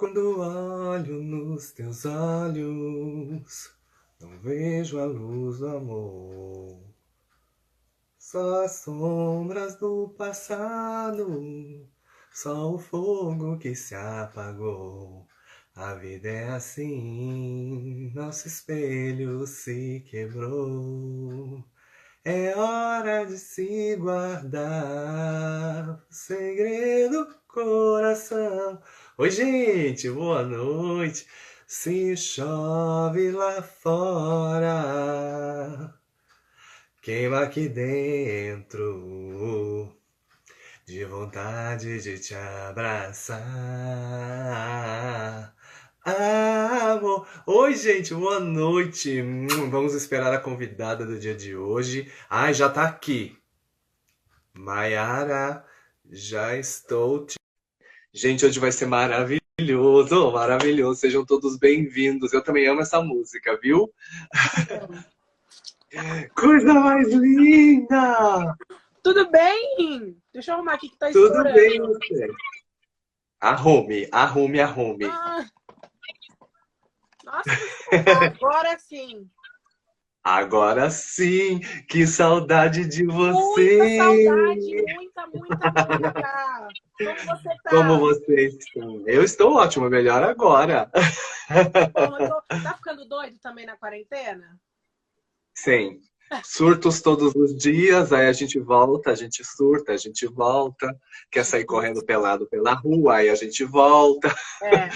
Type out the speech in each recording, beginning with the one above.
Quando olho nos teus olhos, não vejo a luz do amor. Só as sombras do passado, só o fogo que se apagou. A vida é assim, nosso espelho se quebrou. É hora de se guardar o segredo do coração. Oi, gente, boa noite. Se chove lá fora, queima aqui dentro, de vontade de te abraçar. Amor. Oi, gente, boa noite. Vamos esperar a convidada do dia de hoje. Ai, já tá aqui. Maiara, já estou. Gente, hoje vai ser maravilhoso, maravilhoso. Sejam todos bem-vindos. Eu também amo essa música, viu? Coisa mais linda! Tudo bem? Deixa eu arrumar aqui que tá Tudo bem, estourando. você? Arrume, arrume, arrume. Ah, nossa, desculpa, agora sim. Agora sim, que saudade de Muita você! saudade, muita, muita, muita. Como você Como tá? você está? Eu estou ótimo, melhor agora. Bom, tá ficando doido também na quarentena? Sim. Surtos todos os dias, aí a gente volta, a gente surta, a gente volta, quer sair correndo pelado pela rua, aí a gente volta, É,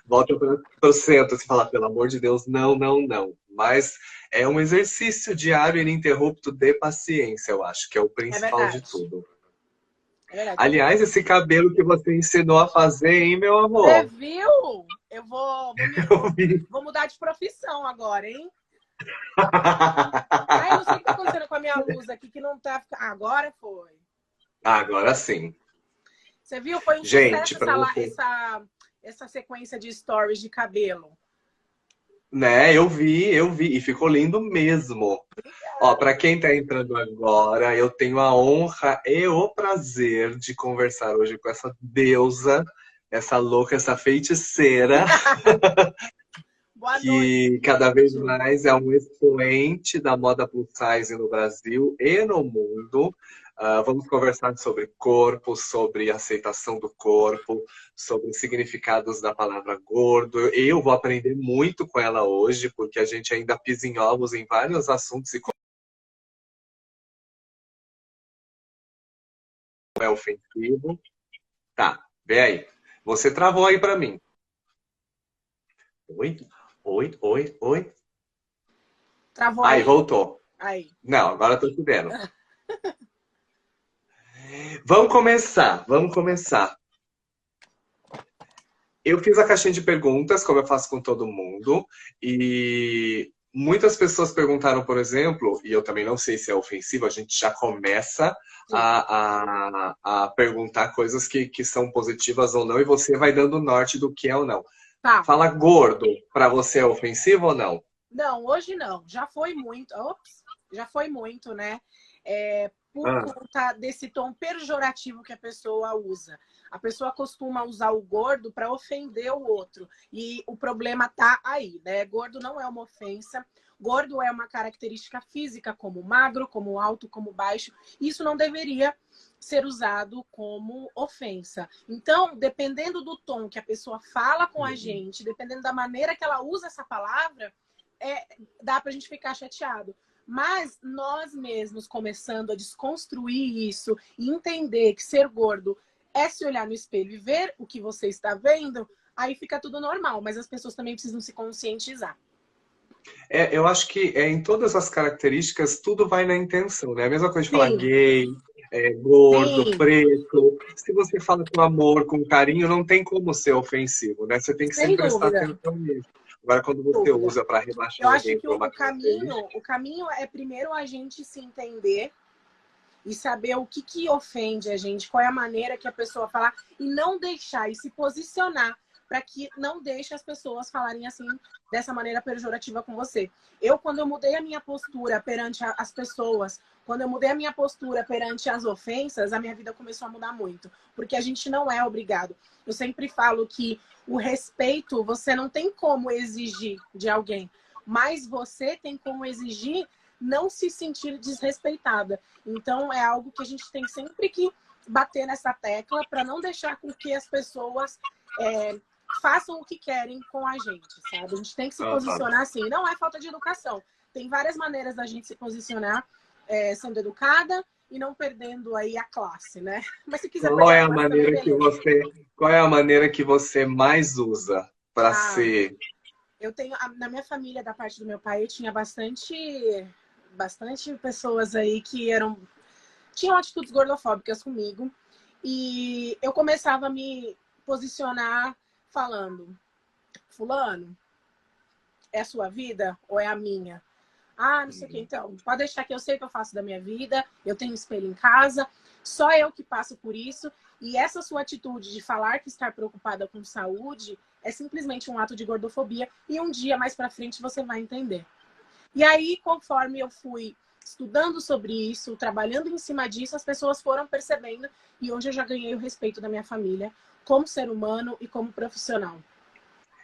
volta para o centro, se fala, pelo amor de Deus, não, não, não. Mas é um exercício diário e ininterrupto de paciência, eu acho, que é o é principal de verdade. tudo. É verdade. Aliás, esse cabelo que você ensinou a fazer, hein, meu Você amor? viu? Eu Eu vi. vou mudar de profissão agora, hein? Ai, não sei o que tá acontecendo com a minha luz aqui, que não tá. Agora foi. Agora sim. Você viu? Foi um Gente, sucesso para você. essa sequência de stories de cabelo. Né, eu vi, e ficou lindo mesmo. Ó, para quem tá entrando agora, eu tenho a honra e o prazer de conversar hoje com essa deusa, essa louca, essa feiticeira, Boa noite, que cada vez gente. mais é um expoente da moda plus size no Brasil e no mundo. Vamos conversar sobre corpo, sobre aceitação do corpo, sobre significados da palavra gordo. Eu vou aprender muito com ela hoje, porque a gente ainda pisa em ovos em vários assuntos e como é ofensivo. Tá, vem aí. Você travou aí para mim. Oi, oi, oi, oi. Travou Aí, aí? voltou. Aí. Não, agora eu tô te vendo. Vamos começar, vamos começar. Eu fiz a caixinha de perguntas, como eu faço com todo mundo, e muitas pessoas perguntaram, por exemplo, e eu também não sei se é ofensivo, a gente já começa Sim. a perguntar coisas que são positivas ou não, e você vai dando norte do que é ou não. Tá. Fala gordo, para você é ofensivo ou não? Não, hoje não. Já foi muito. Ops, já foi muito, né? Por Ah, conta desse tom pejorativo que a pessoa usa. A pessoa costuma usar o gordo para ofender o outro. E o problema tá aí, né? Gordo não é uma ofensa. Gordo é uma característica física, como magro, como alto, como baixo. Isso não deveria ser usado como ofensa. Então, dependendo do tom que a pessoa fala com a gente, dependendo da maneira que ela usa essa palavra, dá pra gente ficar chateado. Mas nós mesmos começando a desconstruir isso e entender que ser gordo é se olhar no espelho e ver o que você está vendo, aí fica tudo normal. Mas as pessoas também precisam se conscientizar. eu acho que em todas as características tudo vai na intenção, né? A mesma coisa de falar Sim, gay, gordo, sim, preto. Se você fala com amor, com carinho, não tem como ser ofensivo, né? Você tem que sem sempre prestar dúvida, atenção nisso. Agora, quando você dúvida. usa para Eu rebaixar acho alguém que por uma o característica, caminho é primeiro a gente se entender e saber o que ofende a gente, qual é a maneira que a pessoa fala, e não deixar e se posicionar para que não deixe as pessoas falarem assim, dessa maneira pejorativa com você. Quando eu mudei a minha postura perante as pessoas, quando eu mudei a minha postura perante as ofensas, a minha vida começou a mudar muito. Porque a gente não é obrigado. Eu sempre falo que o respeito, você não tem como exigir de alguém, mas você tem como exigir não se sentir desrespeitada. Então, é algo que a gente tem sempre que bater nessa tecla para não deixar com que as pessoas façam o que querem com a gente, sabe? A gente tem que se posicionar assim. Não é falta de educação. Tem várias maneiras da gente se posicionar sendo educada e não perdendo aí a classe, né? Mas se quiser Qual é perder a a classe, maneira também, que qual é a maneira que você mais usa para ser? Eu tenho, na minha família, da parte do meu pai, eu tinha bastante pessoas aí que tinham atitudes gordofóbicas comigo. E eu começava a me posicionar falando: fulano, é a sua vida ou é a minha? Ah, não sei o que. Então, pode deixar que eu sei o que eu faço da minha vida, eu tenho espelho em casa, só eu que passo por isso. E essa sua atitude de falar que está preocupada com saúde é simplesmente um ato de gordofobia. E um dia mais pra frente você vai entender. E aí, conforme eu fui estudando sobre isso, trabalhando em cima disso, as pessoas foram percebendo. E hoje eu já ganhei o respeito da minha família como ser humano e como profissional.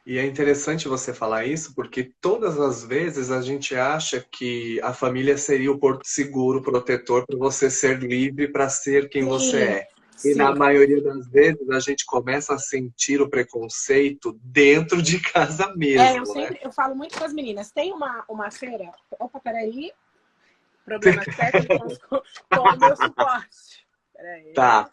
E é interessante você falar isso, porque todas as vezes a gente acha que a família seria o porto seguro, protetor, para você ser livre, para ser quem você Sim, é. E sim. na maioria das vezes a gente começa a sentir o preconceito dentro de casa mesmo, né? Eu falo muito com as meninas. Tem uma feira. Opa, peraí. Problemas técnicos com o meu suporte. Peraí. Tá.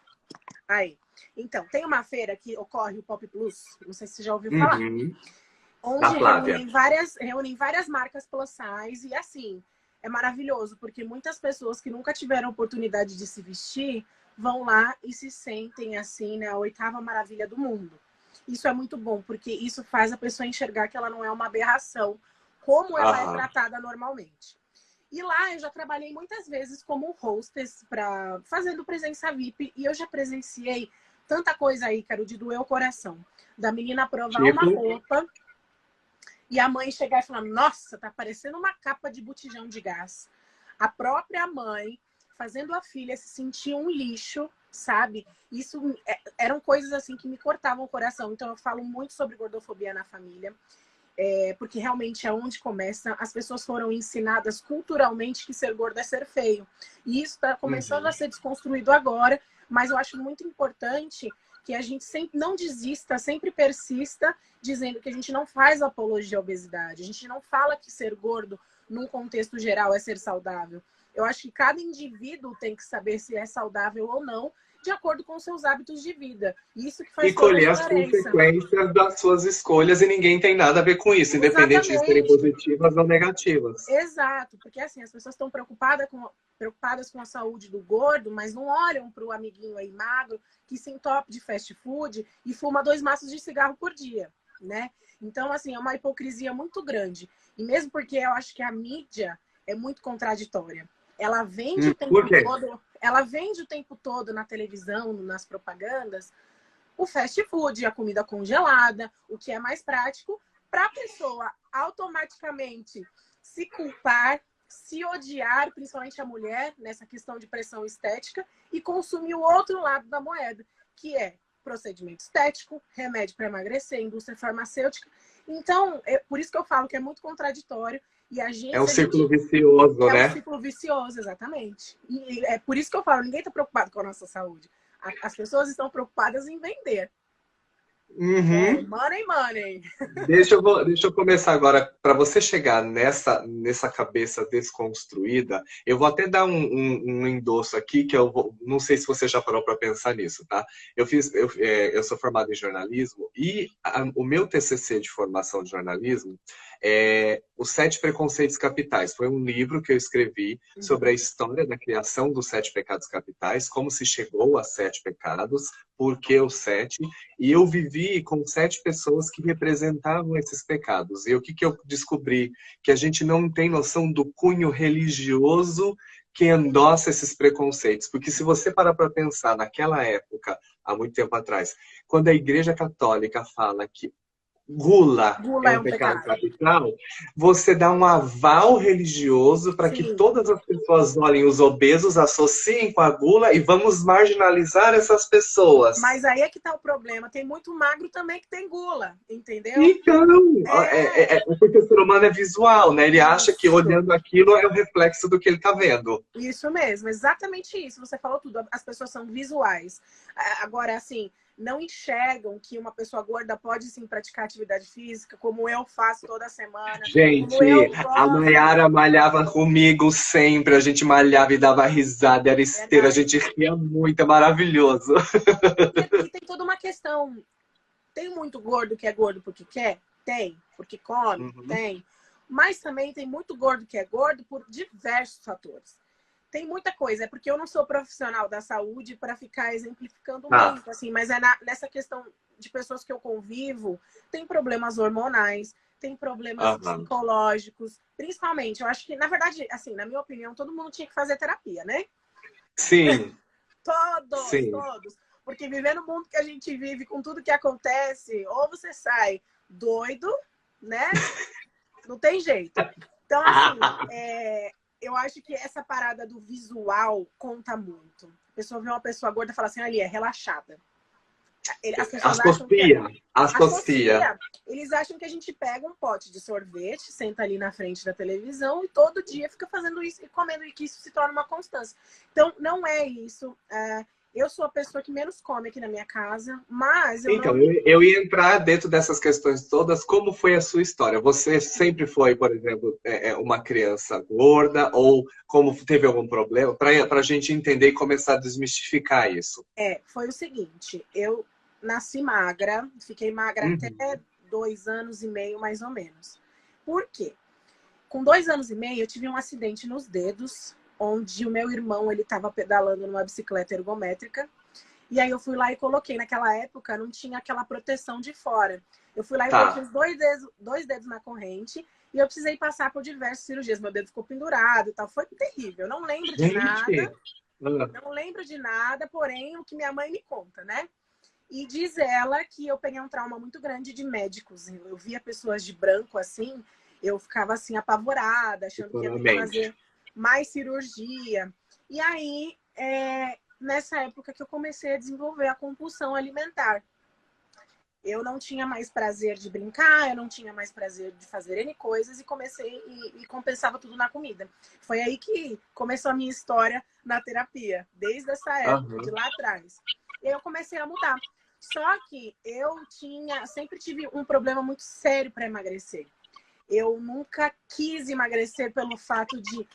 Aí. Então, tem uma feira que ocorre, o Pop Plus, não sei se você já ouviu falar, Uhum. Da onde Flávia. reúnem várias marcas plus size, e assim, é maravilhoso, porque muitas pessoas que nunca tiveram oportunidade de se vestir vão lá e se sentem assim, né, a oitava maravilha do mundo. Isso é muito bom, porque isso faz a pessoa enxergar que ela não é uma aberração, como ela é tratada normalmente. E lá eu já trabalhei muitas vezes como hostess, fazendo presença VIP, e eu já presenciei tanta coisa aí, Ícaro, de doer o coração. Da menina provar uma roupa e a mãe chegar e falar: nossa, tá parecendo uma capa de botijão de gás. A própria mãe fazendo a filha se sentir um lixo, sabe? Isso eram coisas assim que me cortavam o coração. Então eu falo muito sobre gordofobia na família. Porque realmente é onde começa. As pessoas foram ensinadas culturalmente que ser gordo é ser feio. E isso está começando a ser desconstruído agora, mas eu acho muito importante que a gente sempre não desista, sempre persista, dizendo que a gente não faz apologia à obesidade. A gente não fala que ser gordo, num contexto geral, é ser saudável. Eu acho que cada indivíduo tem que saber se é saudável ou não, de acordo com seus hábitos de vida. Isso que faz toda a colher as diferença. consequências das suas escolhas e ninguém tem nada a ver com isso, independente de serem positivas ou negativas. Exato, porque assim, as pessoas estão preocupadas com a saúde do gordo, mas não olham para o amiguinho aí magro que se entope de fast food e fuma 2 maços de cigarro por dia, né? Então, assim, é uma hipocrisia muito grande. E mesmo porque eu acho que a mídia é muito contraditória. Ela vende o tempo todo, na televisão, nas propagandas, o fast food, a comida congelada, o que é mais prático, para a pessoa automaticamente se culpar, se odiar, principalmente a mulher, nessa questão de pressão estética, e consumir o outro lado da moeda, que é procedimento estético, remédio para emagrecer, indústria farmacêutica. Então, por isso que eu falo que é muito contraditório. E a gente, é um ciclo vicioso, né? É um ciclo vicioso, exatamente. E é por isso que eu falo, ninguém está preocupado com a nossa saúde. As pessoas estão preocupadas em vender. Uhum. Money. Deixa eu começar agora. Para você chegar nessa cabeça desconstruída, eu vou até dar um endosso aqui, que não sei se você já parou para pensar nisso, tá? Eu sou formado em jornalismo e o meu TCC de formação de jornalismo é Os 7 Preconceitos Capitais. Foi um livro que eu escrevi sobre a história da criação dos 7 pecados capitais, como se chegou a 7 pecados, por que os 7, e eu vivi com 7 pessoas que representavam esses pecados. E o que eu descobri? Que a gente não tem noção do cunho religioso que endossa esses preconceitos. Porque se você parar para pensar, naquela época, há muito tempo atrás. Quando a Igreja Católica fala que gula Gula é é um um pecado pecado. capital, você dá um aval religioso para que Sim. todas as pessoas olhem os obesos, associem com a gula e vamos marginalizar essas pessoas. Mas aí é que tá o problema. Tem muito magro também que tem gula, entendeu? Então, É porque o ser humano é visual, né? Ele acha que isso. olhando aquilo é o reflexo do que ele está vendo. Isso mesmo, exatamente isso. Você falou tudo. As pessoas são visuais. Agora, assim, não enxergam que uma pessoa gorda pode sim praticar atividade física, como eu faço toda semana, como Gente, eu a gosto. Nayara malhava comigo sempre, a gente malhava e dava risada, era esteira, a gente Verdade. ria muito, é maravilhoso. E tem toda uma questão. Tem muito gordo que é gordo porque quer? Tem. Porque come? Uhum. Tem. Mas também tem muito gordo que é gordo por diversos fatores. Tem muita coisa, é porque eu não sou profissional da saúde para ficar exemplificando Tá. muito, assim, mas nessa questão de pessoas que eu convivo, tem problemas hormonais, tem problemas Aham. psicológicos, principalmente. Eu acho que, na verdade, assim, na minha opinião, todo mundo tinha que fazer terapia, né? Sim, Todos, sim. todos. Porque viver no mundo que a gente vive, com tudo que acontece, ou você sai doido, né? Não tem jeito. Então, assim, eu acho que essa parada do visual conta muito. A pessoa vê uma pessoa gorda e fala assim, ali, é relaxada. As pessoas acham que Associa, associa. associa. Eles acham que a gente pega um pote de sorvete, senta ali na frente da televisão e todo dia fica fazendo isso e comendo, e que isso se torna uma constância. Então, não é isso. Eu sou a pessoa que menos come aqui na minha casa, mas eu Então, não. eu ia entrar dentro dessas questões todas. Como foi a sua história? Você sempre foi, por exemplo, uma criança gorda ou como teve algum problema? Para a gente entender e começar a desmistificar isso. Foi o seguinte, eu nasci magra, fiquei magra até Uhum. 2 anos e meio, mais ou menos. Por quê? Com 2 anos e meio, eu tive um acidente nos dedos, onde o meu irmão ele estava pedalando numa bicicleta ergométrica. E aí eu fui lá e coloquei. Naquela época não tinha aquela proteção de fora. Eu fui lá e coloquei Tá. os dois dedos na corrente e eu precisei passar por diversas cirurgias. Meu dedo ficou pendurado e tal. Foi terrível. Não lembro de nada. Gente. Ah, Não lembro de nada, porém, o que minha mãe me conta, né? E diz ela que eu peguei um trauma muito grande de médicos. Eu via pessoas de branco assim, eu ficava assim apavorada, achando que ia ter que totalmente. fazer mais cirurgia. E aí, nessa época que eu comecei a desenvolver a compulsão alimentar. Eu não tinha mais prazer de brincar, eu não tinha mais prazer de fazer N coisas e comecei e compensava tudo na comida. Foi aí que começou a minha história na terapia, desde essa época, de Aham. lá atrás. E aí eu comecei a mudar. Só que eu sempre tive um problema muito sério para emagrecer. Eu nunca quis emagrecer pelo fato de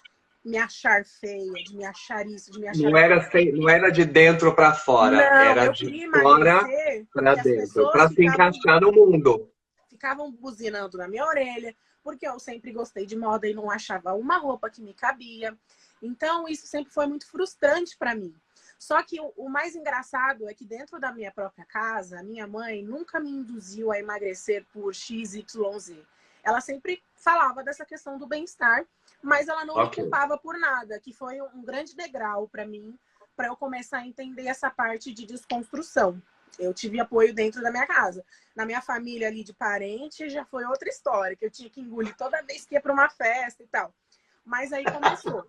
me achar feia, de me achar isso, de me achar Não aquilo. era, não era de dentro para fora, Não, era eu de queria fora emagrecer para porque as dentro, pessoas para se encaixar no mundo. ficavam buzinando na minha orelha, porque eu sempre gostei de moda e não achava uma roupa que me cabia. Então, isso sempre foi muito frustrante para mim. Só que o mais engraçado é que dentro da minha própria casa, a minha mãe nunca me induziu a emagrecer por X, Y, Z. Ela sempre falava dessa questão do bem-estar, mas ela não me Ok. culpava por nada, que foi um grande degrau para mim, para eu começar a entender essa parte de desconstrução. Eu tive apoio dentro da minha casa. Na minha família ali de parente, já foi outra história, que eu tinha que engolir toda vez que ia para uma festa e tal. Mas aí começou.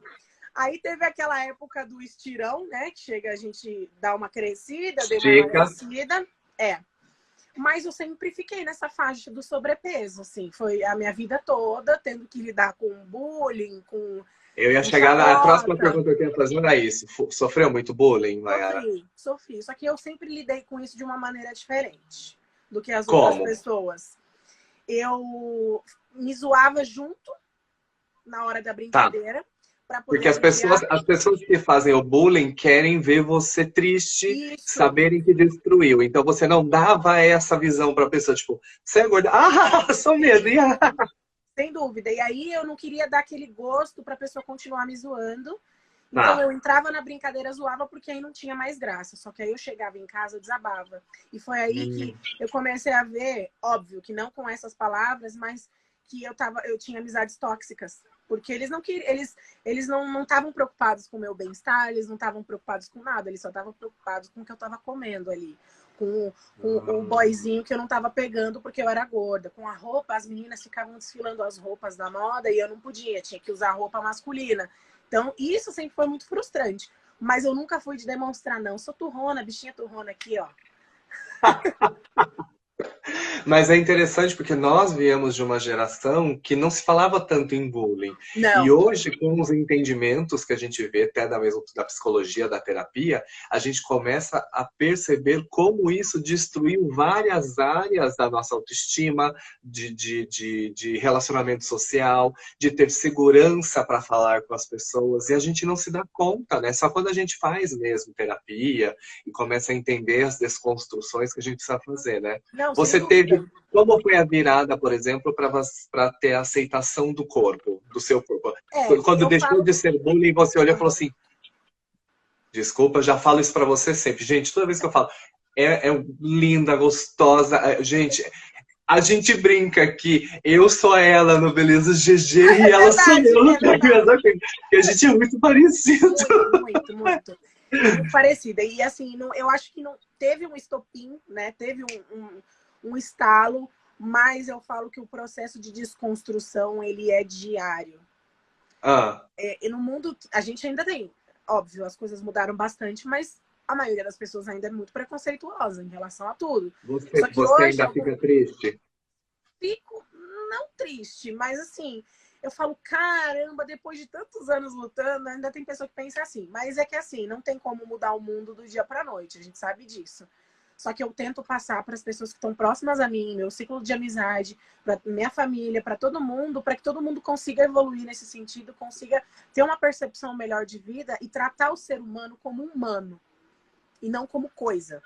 Aí teve aquela época do estirão, né? Que chega a gente dar uma crescida, deu uma Estica. emagrecida. Mas eu sempre fiquei nessa faixa do sobrepeso, assim. Foi a minha vida toda, tendo que lidar com bullying, Eu ia com chegar na próxima chacota. pergunta que eu ia fazer era isso. Sofreu muito bullying, Mayara? Sofri. Só que eu sempre lidei com isso de uma maneira diferente do que as outras Como? pessoas. Eu me zoava junto na hora da Tá. brincadeira para Porque poder aliviar as pessoas que fazem o bullying querem ver você triste, isso. saberem que destruiu. Então você não dava essa visão para a pessoa, tipo, você é gorda. Ah, sou mesmo. Sem dúvida. E aí eu não queria dar aquele gosto para a pessoa continuar me zoando. Então Tá. eu entrava na brincadeira, zoava, porque aí não tinha mais graça. Só que aí eu chegava em casa, eu desabava. E foi aí que eu comecei a ver, óbvio, que não com essas palavras, mas que eu tinha amizades tóxicas. Porque eles não queriam, eles não estavam preocupados com o meu bem-estar, eles não estavam preocupados com nada, eles só estavam preocupados com o que eu estava comendo ali. Com o boyzinho que eu não estava pegando porque eu era gorda. Com a roupa, as meninas ficavam desfilando as roupas da moda e eu não podia, tinha que usar roupa masculina. Então, isso sempre foi muito frustrante. Mas eu nunca fui de demonstrar, não. Sou turrona, bichinha turrona aqui, ó. Mas é interessante porque nós viemos de uma geração que não se falava tanto em bullying. Não. E hoje, com os entendimentos que a gente vê até da psicologia, da terapia, a gente começa a perceber como isso destruiu várias áreas da nossa autoestima, de relacionamento social, de ter segurança para falar com as pessoas. E a gente não se dá conta, né? Só quando a gente faz mesmo terapia e começa a entender as desconstruções que a gente precisa fazer, né? Não, sem Você dúvida. teve, como foi a virada, por exemplo, para ter a aceitação do corpo, do seu corpo? Quando deixou de ser bullying, você olhou e falou assim, desculpa, já falo isso para você sempre. Gente, toda vez que eu falo, é linda, gostosa. Gente, a gente brinca que eu sou ela no Beleza GG e ela sou eu no Beleza GG. E a gente é muito parecido. Muito, muito. Muito parecida. E assim, eu acho que não teve um estopim, né? Teve um estalo, mas eu falo que o processo de desconstrução, ele é diário. E no mundo, a gente ainda tem, óbvio, as coisas mudaram bastante, mas a maioria das pessoas ainda é muito preconceituosa em relação a tudo. Você hoje, ainda fica triste? Fico, não triste, mas assim, eu falo, caramba, depois de tantos anos lutando, ainda tem pessoa que pensa assim. Mas é que assim, não tem como mudar o mundo do dia pra noite, a gente sabe disso. Só que eu tento passar para as pessoas que estão próximas a mim, meu ciclo de amizade, para minha família, para todo mundo, para que todo mundo consiga evoluir nesse sentido, consiga ter uma percepção melhor de vida e tratar o ser humano como humano e não como coisa.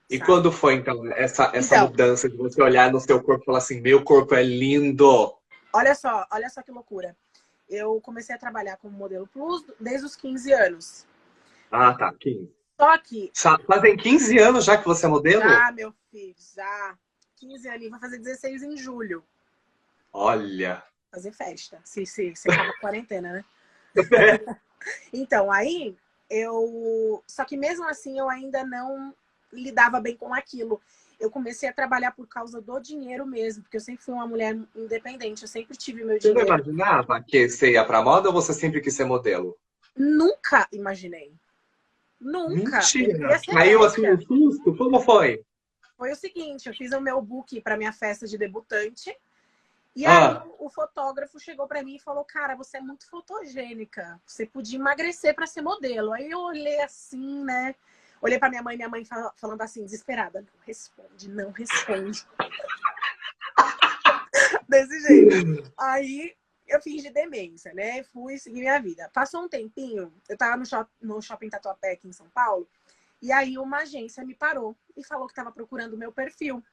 E sabe? Quando foi, então, essa mudança de você olhar no seu corpo e falar assim, meu corpo é lindo? Olha só que loucura. Eu comecei a trabalhar como modelo plus desde os 15 anos. Ah, tá, 15. Só que... Fazem 15 anos já que você é modelo? Já, meu filho, já. 15 anos, vai fazer 16 em julho. Olha! Fazer festa. Se acaba a quarentena, né? Então, aí, só que mesmo assim, eu ainda não lidava bem com aquilo. Eu comecei a trabalhar por causa do dinheiro mesmo, porque eu sempre fui uma mulher independente, eu sempre tive meu dinheiro. Você não imaginava que você ia pra moda ou você sempre quis ser modelo? Nunca imaginei. Nunca. Mentira! Caiu assim no susto? Como foi? Foi o seguinte, eu fiz o meu book para minha festa de debutante. E aí o fotógrafo chegou para mim e falou, cara, você é muito fotogênica. Você podia emagrecer para ser modelo. Aí eu olhei assim, né? Olhei para minha mãe falando assim, desesperada. Não responde. Desse jeito. Aí eu fingi demência, né? Fui seguir minha vida. Passou um tempinho, eu tava no shopping Tatuapé aqui em São Paulo, e aí uma agência me parou e falou que tava procurando o meu perfil.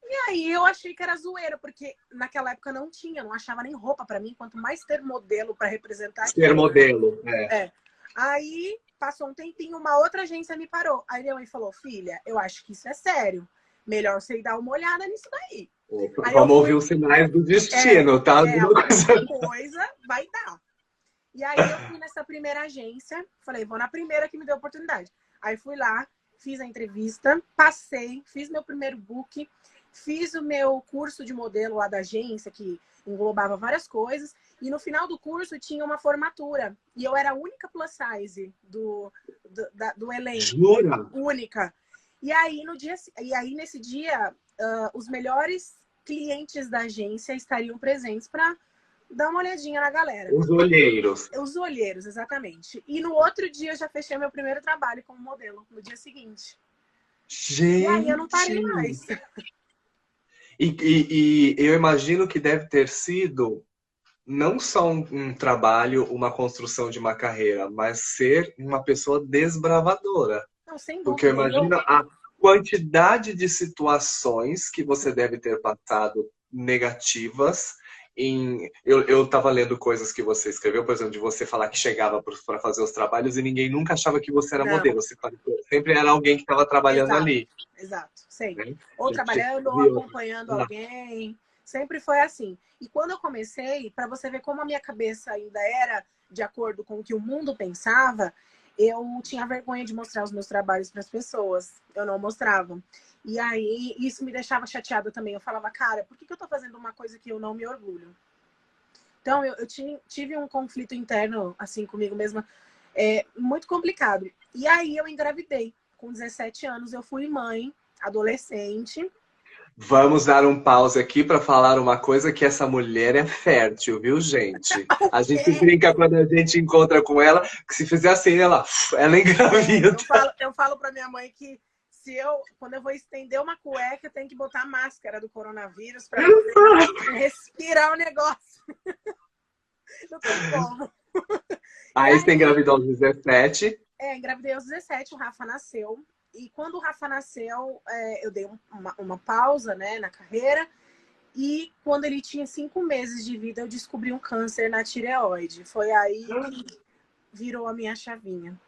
E aí eu achei que era zoeira, porque naquela época não achava nem roupa pra mim, quanto mais ter modelo pra representar. Ser modelo, Aí passou um tempinho, uma outra agência me parou. Aí minha mãe falou, filha, eu acho que isso é sério. Melhor você ir dar uma olhada nisso daí. Vamos ouvir os sinais do destino, tá? Alguma coisa vai dar. E aí eu fui nessa primeira agência, falei, vou na primeira que me deu a oportunidade. Aí fui lá, fiz a entrevista, passei, fiz meu primeiro book, fiz o meu curso de modelo lá da agência, que englobava várias coisas, e no final do curso tinha uma formatura. E eu era a única plus size do elenco. Jura? Única. E aí, nesse dia, os melhores clientes da agência estariam presentes para dar uma olhadinha na galera. Os olheiros. Os olheiros, exatamente. E no outro dia eu já fechei meu primeiro trabalho como modelo, no dia seguinte. Gente! E aí eu não parei mais. E eu imagino que deve ter sido não só um trabalho, uma construção de uma carreira, mas ser uma pessoa desbravadora. Não, sem dúvida. Porque eu imagino a quantidade de situações que você deve ter passado negativas. Eu estava lendo coisas que você escreveu, por exemplo, de você falar que chegava para fazer os trabalhos e ninguém nunca achava que você era modelo. Você sempre era alguém que estava trabalhando ali. Exato, sempre. Ou trabalhando, ou acompanhando alguém. Sempre foi assim. E quando eu comecei, para você ver como a minha cabeça ainda era de acordo com o que o mundo pensava, eu tinha vergonha de mostrar os meus trabalhos para as pessoas. Eu não mostrava. E aí, isso me deixava chateada também. Eu falava, cara, por que eu tô fazendo uma coisa que eu não me orgulho? Então, eu tive um conflito interno, assim, comigo mesma, muito complicado. E aí, eu engravidei. Com 17 anos, eu fui mãe, adolescente. Vamos dar um pause aqui para falar uma coisa, que essa mulher é fértil, viu, gente? A gente brinca quando a gente encontra com ela, que se fizer assim, ela engravida. Eu falo para minha mãe que quando eu vou estender uma cueca, eu tenho que botar a máscara do coronavírus para poder respirar o negócio. Não tem como. Aí você engravidou aos 17. Engravidei aos 17, o Rafa nasceu. E quando o Rafa nasceu, eu dei uma pausa, né, na carreira. E quando ele tinha 5 meses de vida, eu descobri um câncer na tireoide. Foi aí que virou a minha chavinha.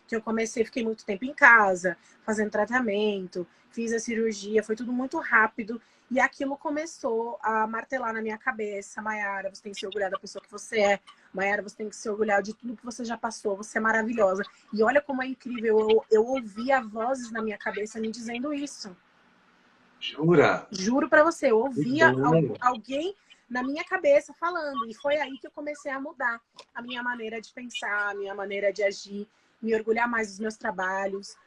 Que eu fiquei muito tempo em casa, fazendo tratamento, fiz a cirurgia, foi tudo muito rápido. E aquilo começou a martelar na minha cabeça. Mayara, você tem que se orgulhar da pessoa que você é. Mayara, você tem que se orgulhar de tudo que você já passou. Você é maravilhosa. E olha como é incrível. Eu ouvia vozes na minha cabeça me dizendo isso. Jura? Juro pra você. Eu ouvia alguém na minha cabeça falando. E foi aí que eu comecei a mudar a minha maneira de pensar, a minha maneira de agir, me orgulhar mais dos meus trabalhos.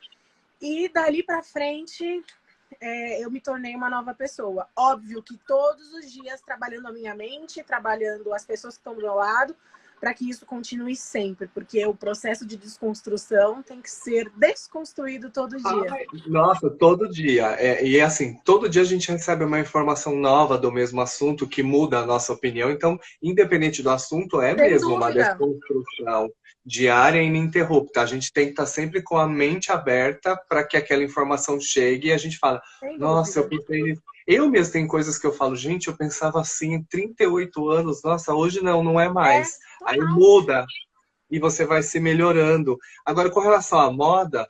E dali pra frente, eu me tornei uma nova pessoa. Óbvio que todos os dias trabalhando a minha mente, trabalhando as pessoas que estão do meu lado, para que isso continue sempre, porque o processo de desconstrução tem que ser desconstruído todo dia. Ai, nossa, todo dia. E assim, todo dia a gente recebe uma informação nova do mesmo assunto que muda a nossa opinião. Então, independente do assunto, é Sem mesmo uma dúvida. desconstrução diária e ininterrupta. A gente tem que estar sempre com a mente aberta para que aquela informação chegue e a gente fala, Sem nossa, eu dúvida. pensei nisso. Eu mesmo tenho coisas que eu falo, gente, eu pensava assim em 38 anos, nossa, hoje não é mais. Aí Total. muda e você vai se melhorando. Agora, com relação à moda,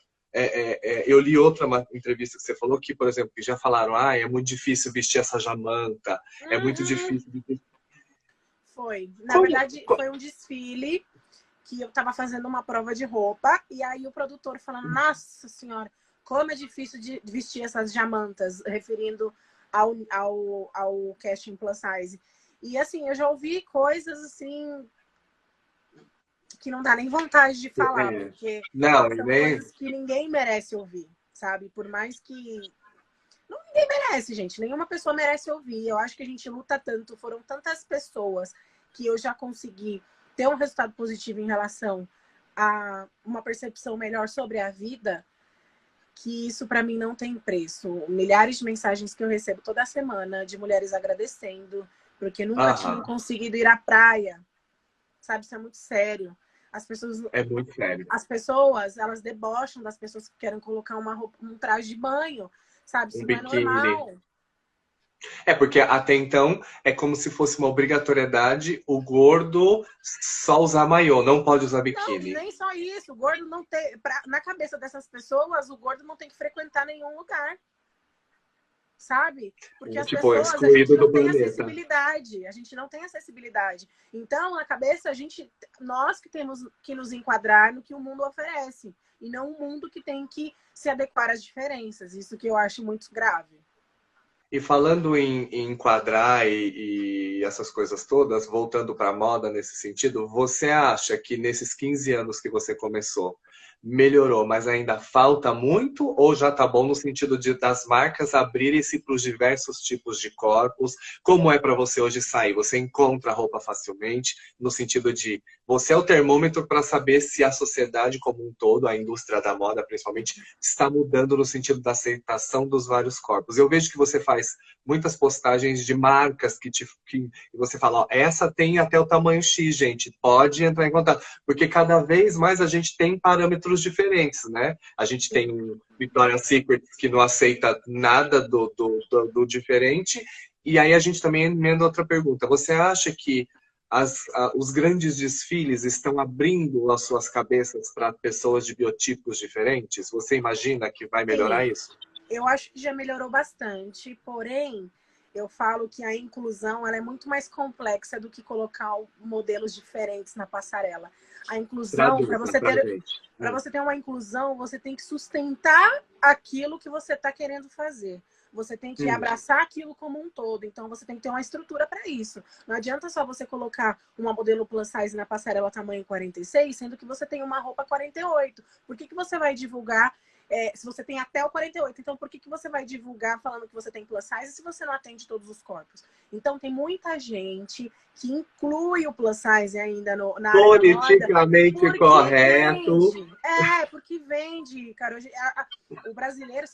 eu li outra entrevista que você falou que, por exemplo, que já falaram, é muito difícil vestir essa jamanta, é muito difícil vestir. Foi. Na verdade, foi um desfile que eu estava fazendo uma prova de roupa e aí o produtor falando, nossa senhora, como é difícil de vestir essas jamantas, referindo ao casting plus size. E assim, eu já ouvi coisas assim que não dá nem vontade de falar, porque Não, são nem... coisas que ninguém merece ouvir, sabe? Por mais que... Ninguém merece, gente. Nenhuma pessoa merece ouvir. Eu acho que a gente luta tanto, foram tantas pessoas que eu já consegui ter um resultado positivo em relação a uma percepção melhor sobre a vida, que isso para mim não tem preço. Milhares de mensagens que eu recebo toda semana de mulheres agradecendo, porque nunca tinham conseguido ir à praia. Sabe, isso é muito sério. As pessoas, é muito sério. As pessoas, elas debocham das pessoas que querem colocar uma roupa, um traje de banho, sabe? Isso não é normal. Porque até então é como se fosse uma obrigatoriedade o gordo só usar maiô, não pode usar biquíni. Não, nem só isso. O gordo não tem... Na cabeça dessas pessoas, o gordo não tem que frequentar nenhum lugar. Sabe? Porque as pessoas, a gente não tem acessibilidade. A gente não tem acessibilidade. Então, na cabeça, nós que temos que nos enquadrar no que o mundo oferece. E não o mundo que tem que se adequar às diferenças. Isso que eu acho muito grave. E falando em enquadrar e essas coisas todas, voltando para a moda nesse sentido, você acha que nesses 15 anos que você começou, melhorou, mas ainda falta muito? Ou já tá bom no sentido das marcas abrirem-se para os diversos tipos de corpos? Como é para você hoje sair? Você encontra a roupa facilmente, no sentido de você é o termômetro para saber se a sociedade como um todo, a indústria da moda principalmente, está mudando no sentido da aceitação dos vários corpos. Eu vejo que você faz muitas postagens de marcas que você fala, ó, essa tem até o tamanho X, gente, pode entrar em contato. Porque cada vez mais a gente tem parâmetros diferentes, né? A gente tem um Victoria's Secret que não aceita nada do diferente. E aí a gente também emenda outra pergunta. Você acha que os grandes desfiles estão abrindo as suas cabeças para pessoas de biotipos diferentes? Você imagina que vai melhorar isso? Eu acho que já melhorou bastante, porém, Eu falo que a inclusão ela é muito mais complexa do que colocar modelos diferentes na passarela. A inclusão, para você ter, para você ter uma inclusão, você tem que sustentar aquilo que você está querendo fazer. Você tem que abraçar aquilo como um todo. Então, você tem que ter uma estrutura para isso. Não adianta só você colocar uma modelo plus size na passarela tamanho 46, sendo que você tem uma roupa 48. Por que você vai divulgar se você tem até o 48? Então, por que você vai divulgar falando que você tem plus size se você não atende todos os corpos? Então, tem muita gente que inclui o plus size ainda na área politicamente correto. Vende. Porque vende, cara. Hoje, o brasileiro,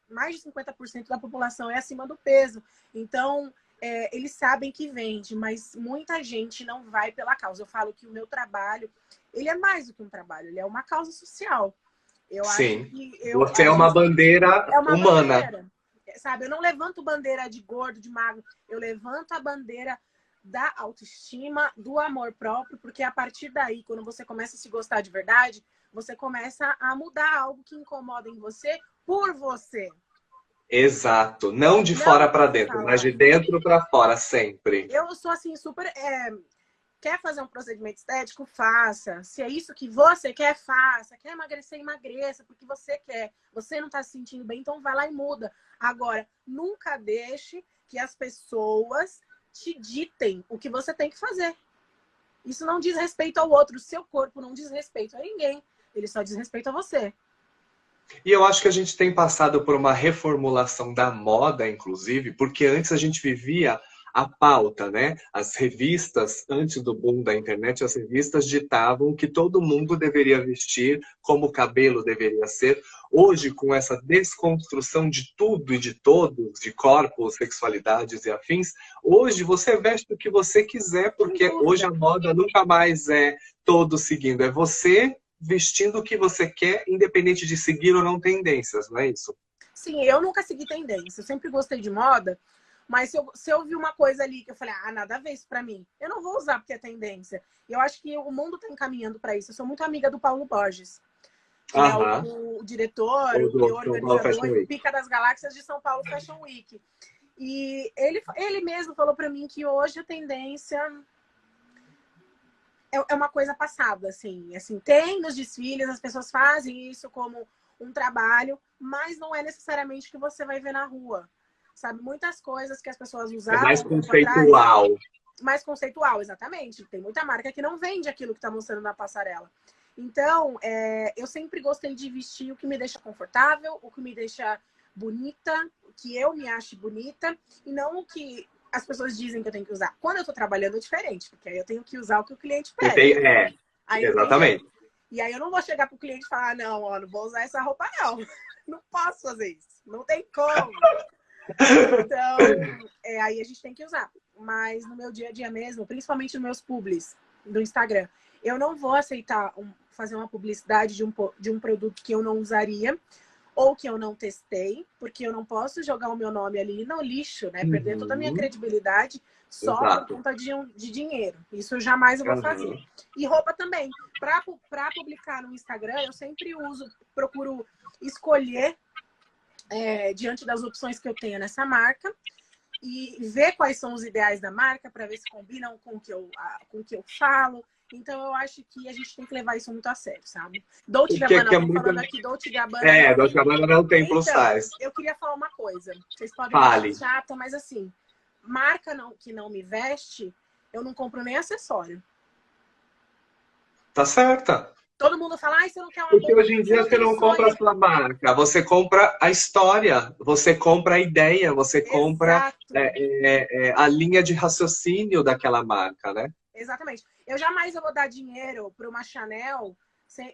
mais de 50% da população é acima do peso. Então, eles sabem que vende, mas muita gente não vai pela causa. Eu falo que o meu trabalho, ele é mais do que um trabalho, ele é uma causa social. Sim, você é uma bandeira humana. Bandeira, sabe? Eu não levanto bandeira de gordo, de magro. Eu levanto a bandeira da autoestima, do amor próprio, porque a partir daí, quando você começa a se gostar de verdade, você começa a mudar algo que incomoda em você por você. Exato. Não de fora para dentro, mas de dentro para fora, sempre. Eu sou assim, super... Quer fazer um procedimento estético? Faça. Se é isso que você quer, faça. Quer emagrecer? Emagreça, porque você quer. Você não está se sentindo bem, então vai lá e muda. Agora, nunca deixe que as pessoas te ditem o que você tem que fazer. Isso não diz respeito ao outro. O seu corpo não diz respeito a ninguém. Ele só diz respeito a você. E eu acho que a gente tem passado por uma reformulação da moda, inclusive, porque antes a gente vivia a pauta, né? As revistas, antes do boom da internet, as revistas ditavam que todo mundo deveria vestir, como o cabelo deveria ser. Hoje, com essa desconstrução de tudo e de todos, de corpos, sexualidades e afins, hoje você veste o que você quiser, porque hoje a moda nunca mais é todo seguindo, é você vestindo o que você quer, independente de seguir ou não tendências, não é isso? Sim, eu nunca segui tendência, eu sempre gostei de moda. Mas se eu vi uma coisa ali que eu falei, nada a ver isso pra mim, eu não vou usar porque é tendência. E eu acho que o mundo tá encaminhando para isso. Eu sou muito amiga do Paulo Borges, que é o diretor, o organizador, o pica das galáxias de São Paulo Fashion Week. E ele mesmo falou para mim que hoje a tendência é uma coisa passada, assim. Tem nos desfiles, as pessoas fazem isso como um trabalho, mas não é necessariamente o que você vai ver na rua. Sabe, muitas coisas que as pessoas usavam... É mais conceitual. Mais conceitual, exatamente. Tem muita marca que não vende aquilo que está mostrando na passarela. Então, eu sempre gostei de vestir o que me deixa confortável, o que me deixa bonita, o que eu me ache bonita, e não o que as pessoas dizem que eu tenho que usar. Quando eu estou trabalhando é diferente, porque aí eu tenho que usar o que o cliente pede. Exatamente. E aí eu não vou chegar pro cliente e falar, não vou usar essa roupa, não. Não posso fazer isso. Não tem como. Então, aí a gente tem que usar. Mas no meu dia a dia mesmo, principalmente nos meus publis do Instagram, eu não vou aceitar fazer uma publicidade de um produto que eu não usaria ou que eu não testei, porque eu não posso jogar o meu nome ali no lixo, né? Perder toda a minha credibilidade só por conta de dinheiro. Isso eu jamais vou fazer. E roupa também. Para publicar no Instagram, eu sempre procuro escolher diante das opções que eu tenho nessa marca e ver quais são os ideais da marca para ver se combinam com o que eu falo. Então, eu acho que a gente tem que levar isso muito a sério, sabe? Dolce Gabbana, falando aqui, Dolce Gabbana... Dolce Gabbana não tem plus size. Eu queria falar uma coisa. Vocês podem achar chata, mas assim, marca que não me veste, eu não compro nem acessório. Tá certa. Todo mundo fala, você não quer uma Porque hoje em dia você não compra a sua marca, você compra a história, você compra a ideia, você compra a linha de raciocínio daquela marca, né? Exatamente. Eu jamais vou dar dinheiro para uma Chanel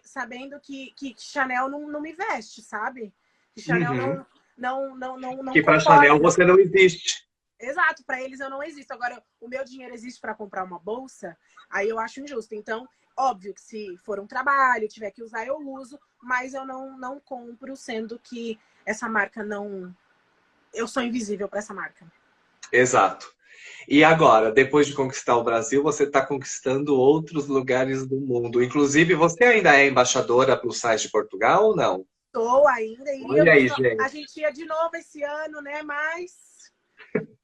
sabendo que Chanel não me veste, sabe? Que Chanel não que para Chanel você não existe. Exato, para eles eu não existo. Agora, o meu dinheiro existe para comprar uma bolsa, aí eu acho injusto. Então, óbvio que se for um trabalho, tiver que usar, eu uso, mas eu não compro, sendo que essa marca não... Eu sou invisível para essa marca. Exato. E agora, depois de conquistar o Brasil, você está conquistando outros lugares do mundo. Inclusive, você ainda é embaixadora plus size de Portugal ou não? Estou ainda. Olha aí, gente. A gente ia de novo esse ano, né? Mas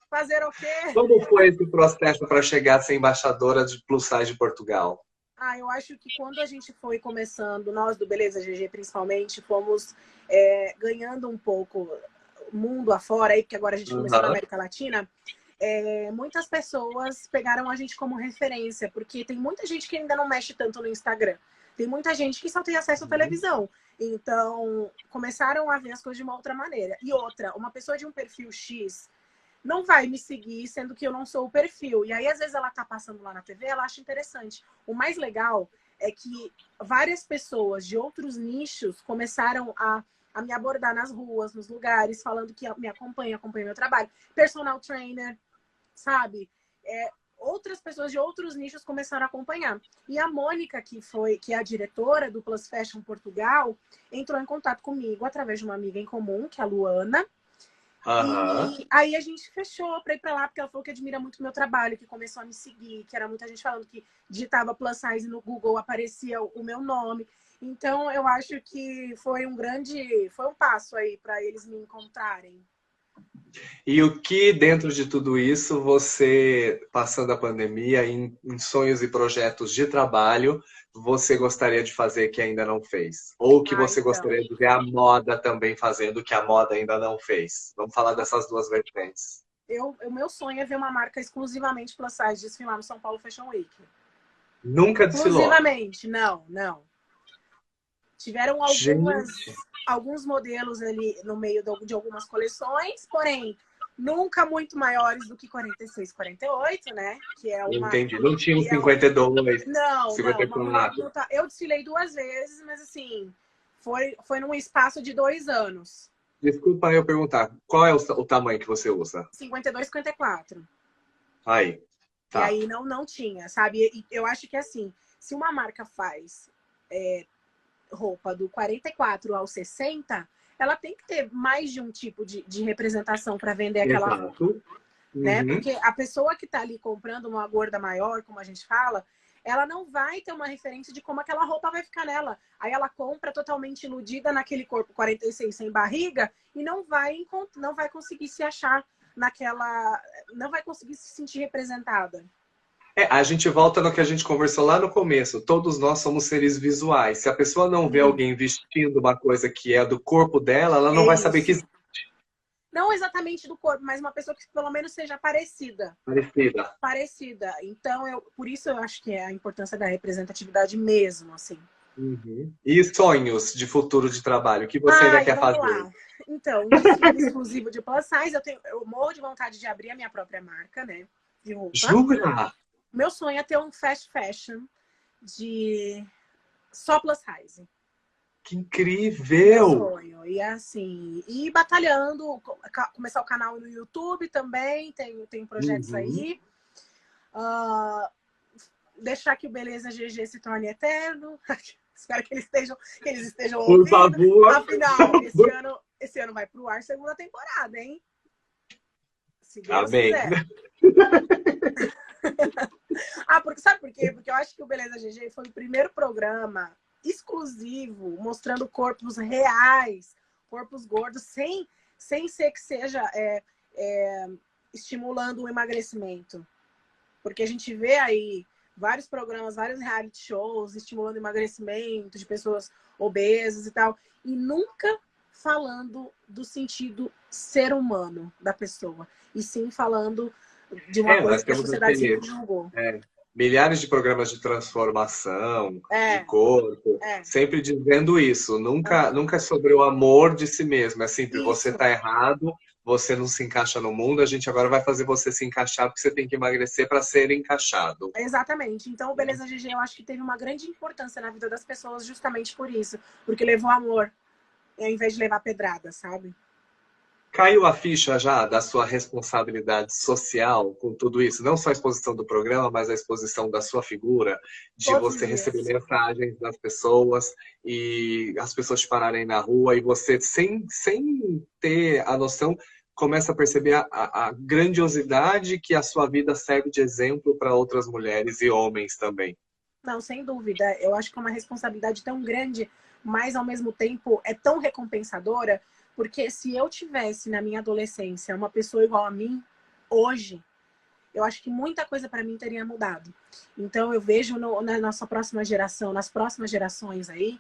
Fazer o quê? Como foi esse processo para chegar a ser embaixadora de Plus Size de Portugal? Eu acho que quando a gente foi começando, nós do Beleza GG principalmente, fomos ganhando um pouco mundo afora, aí, porque agora a gente começou na América Latina, muitas pessoas pegaram a gente como referência, porque tem muita gente que ainda não mexe tanto no Instagram. Tem muita gente que só tem acesso à televisão. Então, começaram a ver as coisas de uma outra maneira. E outra, uma pessoa de um perfil X não vai me seguir, sendo que eu não sou o perfil. E aí, às vezes, ela tá passando lá na TV, ela acha interessante. O mais legal é que várias pessoas de outros nichos começaram a me abordar nas ruas, nos lugares, falando que me acompanha meu trabalho. Personal trainer, sabe? Outras pessoas de outros nichos começaram a acompanhar. E a Mônica, que é a diretora do Plus Fashion Portugal, entrou em contato comigo através de uma amiga em comum, que é a Luana. E aí a gente fechou para ir para lá, porque ela falou que admira muito o meu trabalho, que começou a me seguir, que era muita gente falando que digitava Plus Size no Google, aparecia o meu nome. Então eu acho que foi um passo aí para eles me encontrarem. E o que, dentro de tudo isso, você, passando a pandemia, em sonhos e projetos de trabalho, você gostaria de fazer que ainda não fez? Ou que você gostaria de ver a moda também fazendo que a moda ainda não fez? Vamos falar dessas duas vertentes. O meu sonho é ver uma marca exclusivamente plus size desfilar no São Paulo Fashion Week. Nunca desfilou? Exclusivamente, não. Tiveram alguns modelos ali no meio de algumas coleções, porém, nunca muito maiores do que 46, 48, né? Que é uma... Entendi. Não tinha um 52, não, 54. não. Eu desfilei 2 vezes, mas assim, foi num espaço de 2 anos. Desculpa eu perguntar, qual é o tamanho que você usa? 52, 54. Aí, tá. E aí não tinha, sabe? E eu acho que assim, se uma marca faz roupa do 44 ao 60, ela tem que ter mais de um tipo de representação para vender aquela roupa. Né? Porque a pessoa que está ali comprando uma gorda maior, como a gente fala, ela não vai ter uma referência de como aquela roupa vai ficar nela. Aí ela compra totalmente iludida naquele corpo 46 sem barriga e não vai conseguir se achar naquela... Não vai conseguir se sentir representada. A gente volta no que a gente conversou lá no começo. Todos nós somos seres visuais. Se a pessoa não vê alguém vestindo uma coisa que é do corpo dela, ela não vai saber que existe. Não exatamente do corpo, mas uma pessoa que pelo menos seja parecida. Parecida. Então, por isso eu acho que é a importância da representatividade mesmo, assim. E sonhos de futuro de trabalho? O que você ainda quer fazer? Lá. Então, um desfile exclusivo de plus size, eu morro de vontade de abrir a minha própria marca, né? De roupa. Jura? Meu sonho é ter um fast fashion de só plus size. Que incrível! Meu sonho. E assim, e batalhando, começar o canal no YouTube também, tem projetos aí. Deixar que o Beleza GG se torne eterno. Espero que eles estejam ouvindo. Por favor. Afinal, esse ano vai pro ar 2ª temporada, hein? Se Deus quiser. Sabe por quê? Porque eu acho que o Beleza GG foi o primeiro programa exclusivo, mostrando corpos reais, corpos gordos, sem ser que seja estimulando o emagrecimento. Porque a gente vê aí vários programas, vários reality shows estimulando emagrecimento de pessoas obesas e tal, e nunca falando do sentido ser humano da pessoa, e sim falando de uma coisa que a sociedade sempre julgou. Milhares de programas de transformação de corpo, sempre dizendo isso. Nunca é sobre o amor de si mesmo. É sempre, você tá errado, você não se encaixa no mundo, a gente agora vai fazer você se encaixar porque você tem que emagrecer para ser encaixado. Exatamente. Então, o Beleza GG, eu acho que teve uma grande importância na vida das pessoas justamente por isso. Porque levou amor, ao invés de levar pedrada, sabe? Caiu a ficha já da sua responsabilidade social com tudo isso? Não só a exposição do programa, mas a exposição da sua figura, de você receber mensagens das pessoas e as pessoas te pararem na rua e você, sem ter a noção, começa a perceber a grandiosidade que a sua vida serve de exemplo para outras mulheres e homens também. Não, sem dúvida. Eu acho que é uma responsabilidade tão grande, mas ao mesmo tempo é tão recompensadora. Porque se eu tivesse na minha adolescência uma pessoa igual a mim, hoje, eu acho que muita coisa para mim teria mudado. Então eu vejo na nossa próxima geração, nas próximas gerações aí,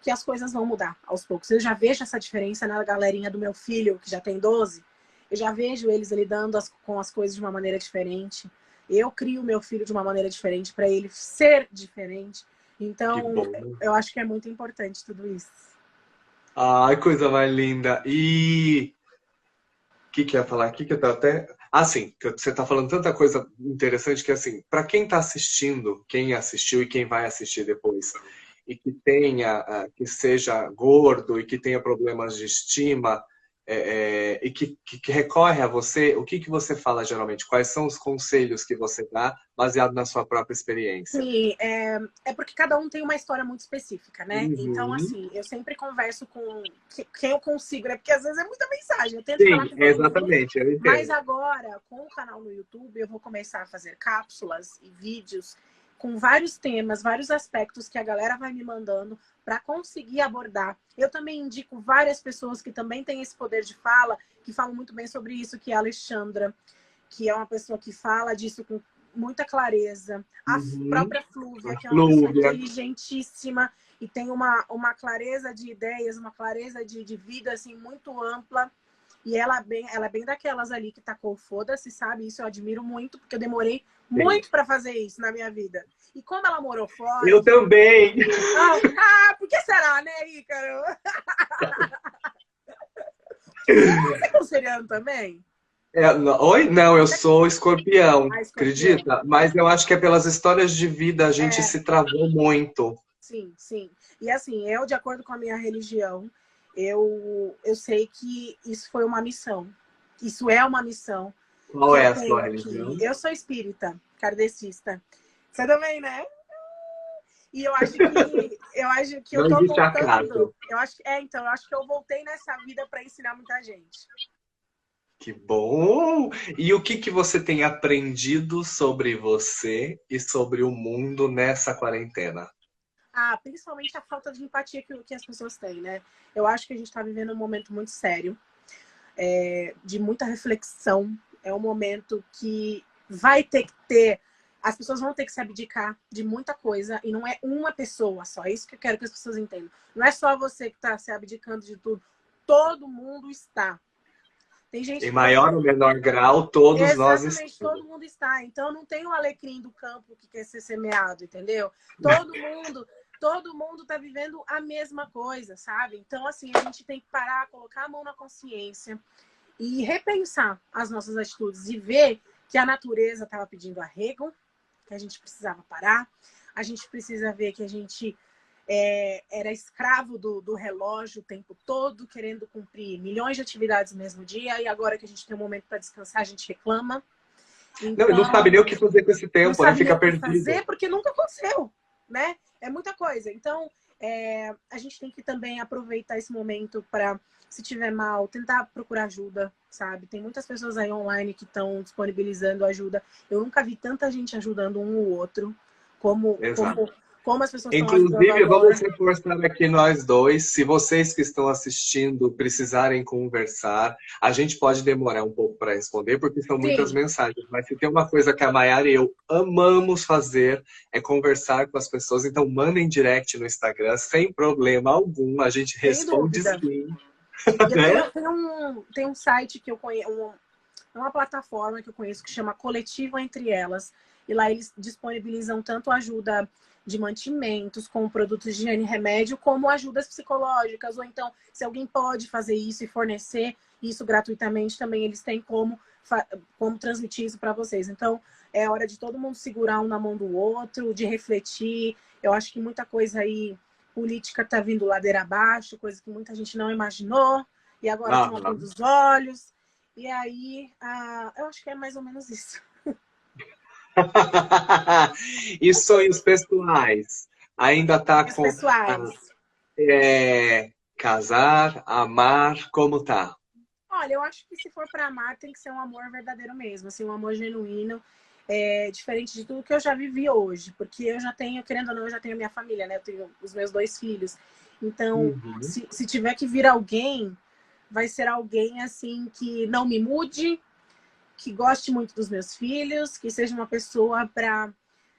que as coisas vão mudar aos poucos. Eu já vejo essa diferença na galerinha do meu filho, que já tem 12. Eu já vejo eles lidando com as coisas de uma maneira diferente. Eu crio meu filho de uma maneira diferente para ele ser diferente. Então, eu acho que é muito importante tudo isso. Ai, coisa mais linda. E o que eu ia falar aqui que eu tô até... Ah, sim, você está falando tanta coisa interessante que, assim, para quem está assistindo, quem assistiu e quem vai assistir depois, e que tenha, que seja gordo e que tenha problemas de estima, e que recorre a você, o que você fala geralmente? Quais são os conselhos que você dá baseado na sua própria experiência? Sim, é porque cada um tem uma história muito específica, né? Uhum. Então, assim, eu sempre converso com quem eu consigo, né? Porque às vezes é muita mensagem, eu tento Sim, falar com todo mundo. exatamente, eu entendo. Mas agora, com o canal no YouTube, eu vou começar a fazer cápsulas e vídeos com vários temas, vários aspectos que a galera vai me mandando para conseguir abordar. Eu também indico várias pessoas que também têm esse poder de fala, que falam muito bem sobre isso, que é a Alexandra, que é uma pessoa que fala disso com muita clareza. A própria Flúvia, que é uma pessoa inteligentíssima e tem uma clareza de ideias, uma clareza de vida assim, muito ampla. E ela é bem daquelas ali que tacou foda-se, sabe? Isso eu admiro muito, porque eu demorei muito para fazer isso na minha vida. E como ela morou fora... Eu também! Por que será, né, Ícaro? Você é canceriano também? Oi? Não, eu sou escorpião, acredita? Mas eu acho que é pelas histórias de vida, a gente se travou muito. Sim, sim. E assim, eu, de acordo com a minha religião, eu sei que isso foi uma missão. Isso é uma missão. Qual é a sua religião? Eu sou espírita, kardecista. Você também, né? E eu acho que eu tô voltando. Eu acho que eu voltei nessa vida para ensinar muita gente. Que bom! E o que você tem aprendido sobre você e sobre o mundo nessa quarentena? Principalmente a falta de empatia que as pessoas têm, né? Eu acho que a gente está vivendo um momento muito sério, de muita reflexão. É um momento que vai ter que ter... As pessoas vão ter que se abdicar de muita coisa, e não é uma pessoa só. É isso que eu quero que as pessoas entendam. Não é só você que está se abdicando de tudo. Todo mundo está. Tem gente em maior ou menor grau, todos nós estamos. Exatamente, todo mundo está. Então não tem o alecrim do campo que quer ser semeado, entendeu? Todo mundo está vivendo a mesma coisa, sabe? Então, assim, a gente tem que parar, colocar a mão na consciência e repensar as nossas atitudes e ver que a natureza estava pedindo arrego, que a gente precisava parar. A gente precisa ver que a gente era escravo do relógio o tempo todo, querendo cumprir milhões de atividades no mesmo dia, e agora que a gente tem um momento para descansar, a gente reclama. Então, não sabe nem o que fazer com esse tempo, né? Fica perdido. Fazer porque nunca aconteceu, né? É muita coisa. Então, a gente tem que também aproveitar esse momento para, se tiver mal, tentar procurar ajuda, sabe? Tem muitas pessoas aí online que estão disponibilizando ajuda. Eu nunca vi tanta gente ajudando um ou outro como as pessoas estão ajudando agora. Inclusive, vamos reforçar aqui nós dois. Se vocês que estão assistindo precisarem conversar, a gente pode demorar um pouco para responder, porque são muitas mensagens. Mas se tem uma coisa que a Mayara e eu amamos fazer, é conversar com as pessoas. Então, mandem direct no Instagram, sem problema algum. A gente responde sim. Tem um site que eu conheço, uma plataforma que eu conheço que chama Coletivo Entre Elas. E lá eles disponibilizam tanto ajuda de mantimentos, como produtos de higiene e remédio, como ajudas psicológicas. Ou então, se alguém pode fazer isso e fornecer isso gratuitamente, também eles têm como transmitir isso para vocês. Então, é hora de todo mundo segurar um na mão do outro, de refletir. Eu acho que muita coisa aí, política está vindo ladeira abaixo, coisa que muita gente não imaginou, e agora estão abrindo os olhos. E aí, eu acho que é mais ou menos isso. E sonhos pessoais? Ainda está com... pessoais. Casar, amar, como tá? Olha, eu acho que se for para amar, tem que ser um amor verdadeiro mesmo, assim, um amor genuíno, diferente de tudo que eu já vivi hoje, porque eu já tenho, querendo ou não, eu já tenho minha família, né? Eu tenho os meus 2 filhos. Então, se tiver que vir alguém, vai ser alguém, assim, que não me mude, que goste muito dos meus filhos, que seja uma pessoa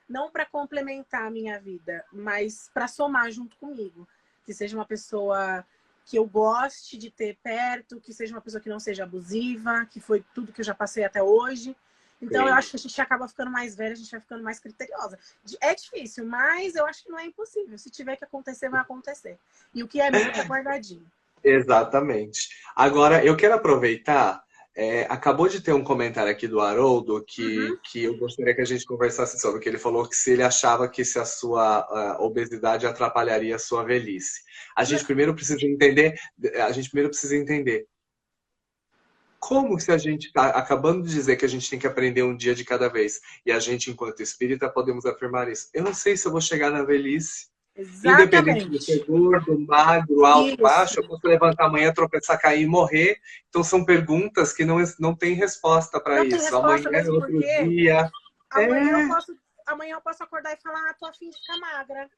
não para complementar a minha vida, mas para somar junto comigo. Que seja uma pessoa que eu goste de ter perto, que seja uma pessoa que não seja abusiva, que foi tudo que eu já passei até hoje. Então, eu acho que a gente acaba ficando mais velha, a gente vai ficando mais criteriosa. É difícil, mas eu acho que não é impossível. Se tiver que acontecer, vai acontecer. E o que é meu tá guardadinho. Exatamente. Agora, eu quero aproveitar, acabou de ter um comentário aqui do Haroldo que eu gostaria que a gente conversasse sobre, que ele falou que se ele achava que se a sua obesidade atrapalharia a sua velhice. A gente primeiro precisa entender como se a gente está acabando de dizer que a gente tem que aprender um dia de cada vez, e a gente, enquanto espírita, podemos afirmar isso. Eu não sei se eu vou chegar na velhice. Independente de ser Exatamente. gordo, magro, alto, baixo, Isso. eu posso levantar amanhã, tropeçar, cair e morrer. Então são perguntas que não tem resposta para Não tem isso. Amanhã resposta é mesmo, outro porque dia. amanhã eu posso acordar e falar, tô a fim de ficar magra.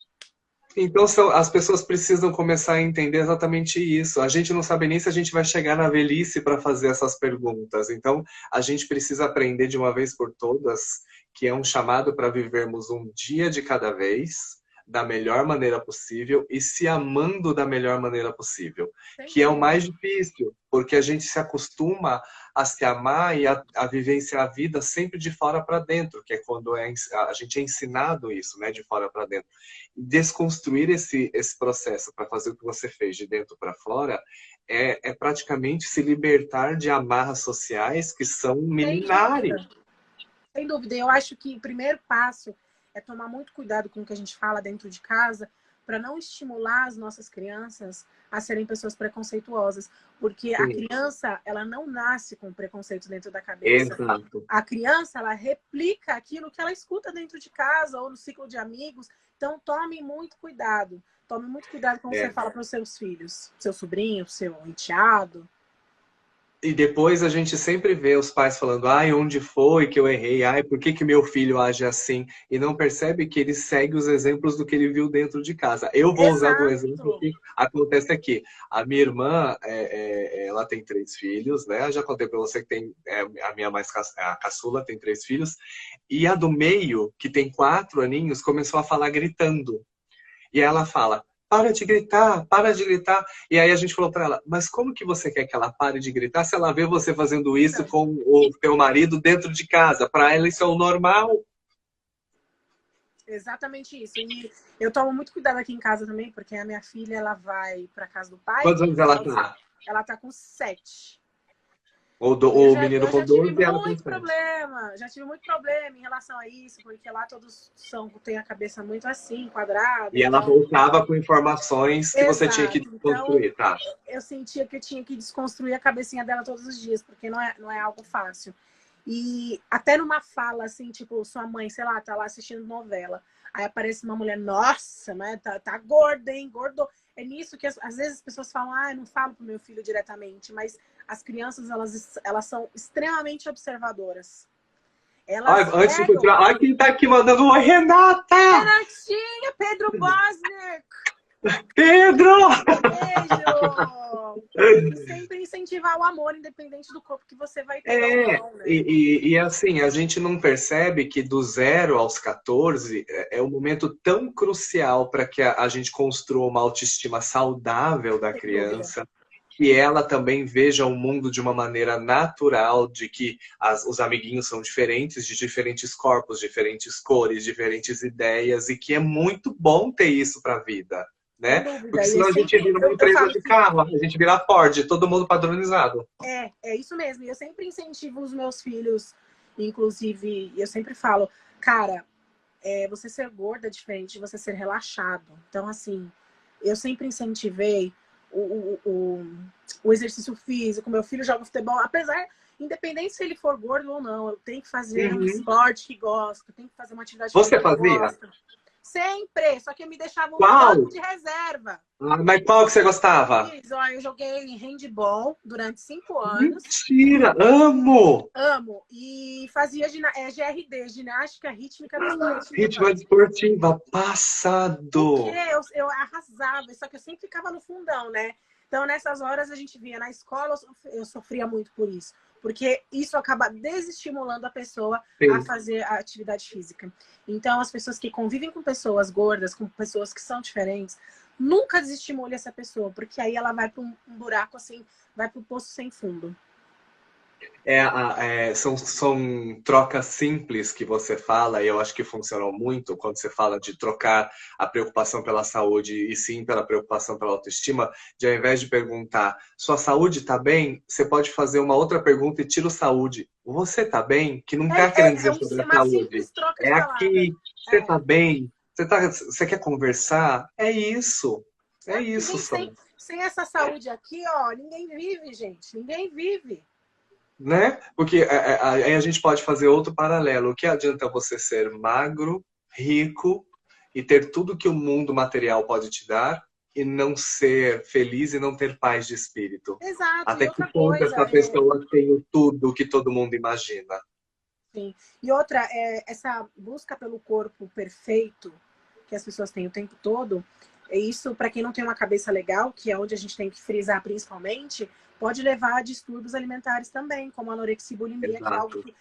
Então as pessoas precisam começar a entender exatamente isso. A gente não sabe nem se a gente vai chegar na velhice para fazer essas perguntas. Então a gente precisa aprender de uma vez por todas que é um chamado para vivermos um dia de cada vez, da melhor maneira possível e se amando da melhor maneira possível. Que é o mais difícil, porque a gente se acostuma a se amar e a vivenciar a vida sempre de fora para dentro, que é quando a gente é ensinado isso, né, de fora para dentro. Desconstruir esse processo para fazer o que você fez de dentro para fora é praticamente se libertar de amarras sociais que são milenares. Sem dúvida. Eu acho que o primeiro passo é tomar muito cuidado com o que a gente fala dentro de casa para não estimular as nossas crianças a serem pessoas preconceituosas. Porque a criança, ela não nasce com preconceito dentro da cabeça. Exato. A criança, ela replica aquilo que ela escuta dentro de casa ou no ciclo de amigos. Então, tome muito cuidado. Tome muito cuidado quando você fala para os seus filhos, seu sobrinho, seu enteado. E depois a gente sempre vê os pais falando, ai, onde foi que eu errei? Ai, por que meu filho age assim? E não percebe que ele segue os exemplos do que ele viu dentro de casa. Eu vou usar do exemplo que acontece aqui. A minha irmã, ela tem 3 filhos, né? Eu já contei para você que tem a minha a caçula tem 3 filhos. E a do meio, que tem 4 aninhos, começou a falar gritando. E ela fala, para de gritar, para de gritar. E aí a gente falou para ela, mas como que você quer que ela pare de gritar se ela vê você fazendo isso com o teu marido dentro de casa? Para ela isso é o normal. Exatamente isso. E eu tomo muito cuidado aqui em casa também, porque a minha filha, ela vai para casa do pai. Quantos anos ela tá? Ela tá com 7. O menino com 12 e ela com 7. Já tive muito problema em relação a isso, porque lá todos têm a cabeça muito assim, quadrada. E ela voltava com informações que você tinha que desconstruir, tá? Eu sentia que eu tinha que desconstruir a cabecinha dela todos os dias, porque não é algo fácil. E até numa fala, assim, tipo, sua mãe, sei lá, tá lá assistindo novela. Aí aparece uma mulher, nossa, né, tá gorda, hein, gordo. É nisso que às vezes as pessoas falam, eu não falo pro meu filho diretamente, mas as crianças, elas são extremamente observadoras. Antes de continuar, olha quem tá aqui mandando um oi, Renata! Renatinha, Pedro Bosniak! Pedro! Beijo! E sempre incentivar o amor, independente do corpo que você vai ter. Ou não, né? E assim, a gente não percebe que do 0 aos 14 é um momento tão crucial para que a gente construa uma autoestima saudável da criança, que ela também veja o mundo de uma maneira natural, de que os amiguinhos são diferentes, de diferentes corpos, diferentes cores, diferentes ideias, e que é muito bom ter isso para a vida. Né? Porque senão a gente vira uma empresa de carro, a gente vira Ford, todo mundo padronizado. É isso mesmo. E eu sempre incentivo os meus filhos, inclusive, eu sempre falo, cara, você ser gorda é diferente de você ser relaxado. Então, assim, eu sempre incentivei o exercício físico. Meu filho joga futebol, independente se ele for gordo ou não, eu tenho que fazer um esporte que gosto, tenho que fazer uma atividade que você fazia? gosto. Sempre, só que eu me deixava um banco de reserva. Mas qual que você gostava? Eu joguei handball durante 5 anos. Mentira, amo! Amo. E fazia GRD, ginástica rítmica desportiva. Rítmica desportiva, passado! Porque eu arrasava, só que eu sempre ficava no fundão, né? Então, nessas horas, a gente via na escola, eu sofria muito por isso. porque isso acaba desestimulando a pessoa a Sim. fazer a atividade física. Então, as pessoas que convivem com pessoas gordas, com pessoas que são diferentes, nunca desestimule essa pessoa, porque aí ela vai para um buraco assim, vai para o poço sem fundo. São trocas simples que você fala, e eu acho que funcionam muito quando você fala de trocar a preocupação pela saúde e sim pela preocupação pela autoestima, de ao invés de perguntar, sua saúde está bem? Você pode fazer uma outra pergunta e tira o saúde. Você está bem? Que não está querendo dizer sobre a Uma saúde. simples troca É de palavras. aqui, você está bem? Você quer conversar? É isso. É isso Ninguém só. sem essa saúde aqui, ó, ninguém vive, gente. Ninguém vive. Né? Porque aí a gente pode fazer outro paralelo. O que adianta você ser magro, rico e ter tudo que o mundo material pode te dar e não ser feliz e não ter paz de espírito? Exato. E Até que outra ponto coisa, essa pessoa tem o tudo que todo mundo imagina? sim. E outra, essa busca pelo corpo perfeito que as pessoas têm o tempo todo, isso, para quem não tem uma cabeça legal, que é onde a gente tem que frisar principalmente, pode levar a distúrbios alimentares também, como anorexia e bulimia, que é algo Exato. que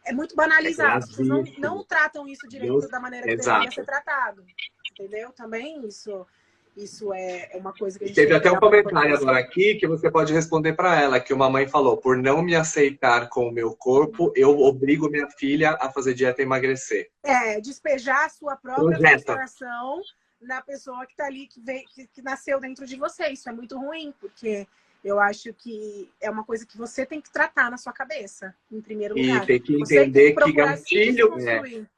é muito É banalizado. As pessoas não gravíssimo. tratam isso direito Deus... da maneira que deveria ser Exato. tratado. Entendeu? Também isso é uma coisa que a E gente tem teve que até um pegar muito comentário consciência. agora aqui que você pode responder para ela, que uma mãe falou, por não me aceitar com o meu corpo, eu obrigo minha filha a fazer dieta e emagrecer. Despejar a sua própria Projeta. frustração na pessoa que está ali, que nasceu dentro de você. Isso é muito ruim, porque eu acho que é uma coisa que você tem que tratar na sua cabeça, em primeiro E lugar. tem que Você tem que entender que procurar se desconstruir.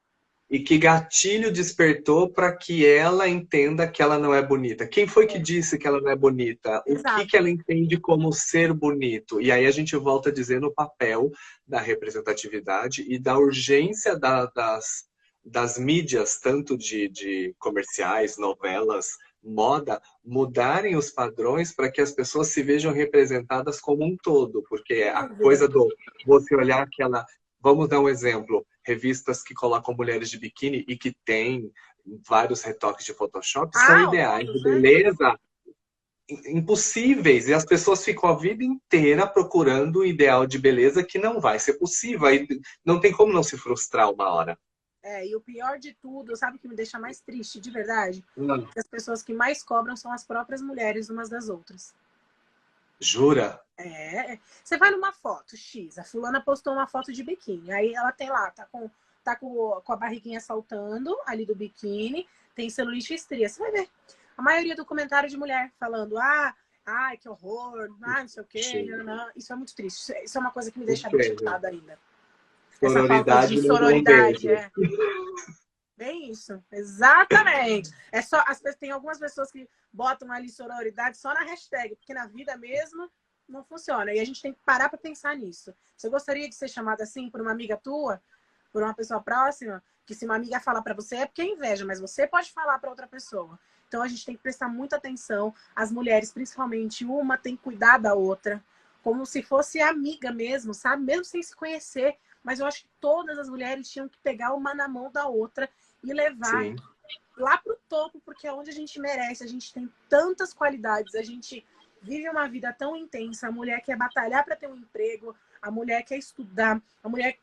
e que gatilho despertou para que ela entenda que ela não é bonita. Quem foi que disse que ela não é bonita? O que Exato. ela entende como ser bonito? E aí a gente volta a dizer no papel da representatividade e da urgência das mídias, tanto de comerciais, novelas, moda, mudarem os padrões para que as pessoas se vejam representadas como um todo. Porque Sem a dúvida. coisa do você olhar aquela. Vamos dar um exemplo. Revistas que colocam mulheres de biquíni e que têm vários retoques de Photoshop são ideais de Horrores, né? beleza impossíveis. E as pessoas ficam a vida inteira procurando o ideal de beleza que não vai ser possível. Aí não tem como não se frustrar uma hora. E o pior de tudo, sabe o que me deixa mais triste, de verdade? Não. Que as pessoas que mais cobram são as próprias mulheres umas das outras. Jura? Você vai numa foto X, a fulana postou uma foto de biquíni, aí ela tem lá, com a barriguinha saltando ali do biquíni, tem celulite e estria. Você vai ver a maioria do comentário de mulher falando, ai, que horror, não sei o quê, não. Isso é muito triste. Isso é uma coisa que me deixa bem Incrível. chateada ainda. Essa falta de Sororidade mandou um sororidade, beijo. Bem isso, exatamente. Tem algumas pessoas que botam ali sororidade só na hashtag, porque na vida mesmo não funciona. E a gente tem que parar para pensar nisso. Você gostaria de ser chamada assim por uma amiga tua, por uma pessoa próxima? Que se uma amiga fala para você é porque é inveja, mas você pode falar para outra pessoa. Então a gente tem que prestar muita atenção. As mulheres, principalmente, uma tem que cuidar da outra, como se fosse amiga mesmo, sabe? Mesmo sem se conhecer. Mas eu acho que todas as mulheres tinham que pegar uma na mão da outra e levar Sim. lá pro topo, porque é onde a gente merece. A gente tem tantas qualidades, a gente vive uma vida tão intensa. A mulher quer batalhar para ter um emprego, a mulher quer estudar, a mulher